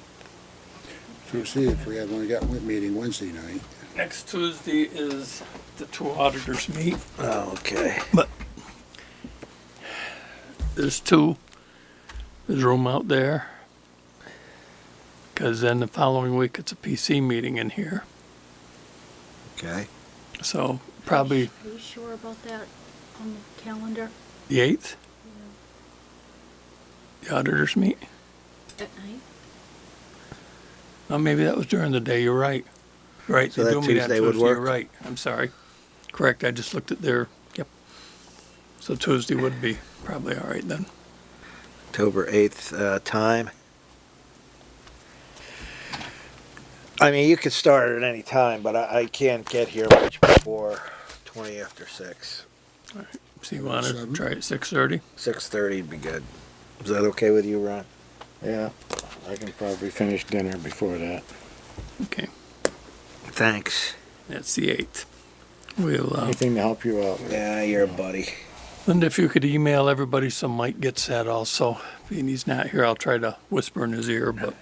So see if we have one, got one meeting Wednesday night. Next Tuesday is the 2 auditors meet. Oh, okay. But there's 2. There's room out there. Because then the following week it's a PC meeting in here. Okay. So probably Are you sure about that on the calendar the 8th. The auditors meet. at night? Oh, maybe that was during the day. You're right. Right. So they that do meet on Tuesday would Tuesday. You're work? right. I'm sorry. Correct. I just looked at their. Yep. So Tuesday would be probably all right then. October 8th, time. I mean, you could start at any time, but I can't get here much before 20 after 6. So you want to 7? try at 6:30? 6:30 would be good. Is that okay with you, Ron? Yeah. I can probably finish dinner before that. Okay. Thanks. That's the 8th. We'll. Anything to help you out. Yeah, you're a buddy. Linda, if you could email everybody so Mike gets that also. Being he's not here, I'll try to whisper in his ear, but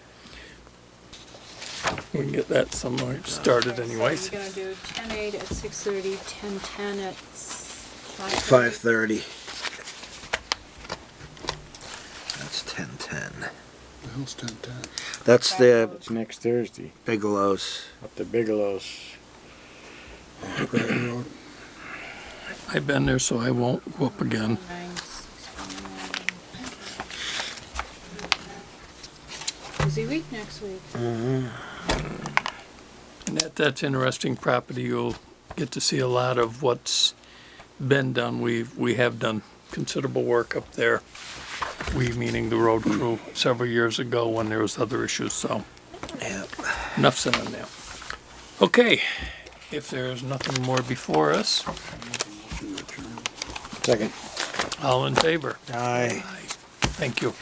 we can get that somewhere started anyways. So you're gonna do 10:08 at 6:30, 10:10 at 5:30. That's 10:10. The hell's 10:10? That's the It's next Thursday. Bigelow's. Up to Bigelow's. Prairie Road. I've been there, so I won't go up again. 9, 6, 1. Busy week next week. And that's interesting property. You'll get to see a lot of what's been done. We have done considerable work up there. We meaning the road crew several years ago when there was other issues, so Yep. enough said on that. Okay, if there's nothing more before us, Second. all in favor? Aye. Thank you.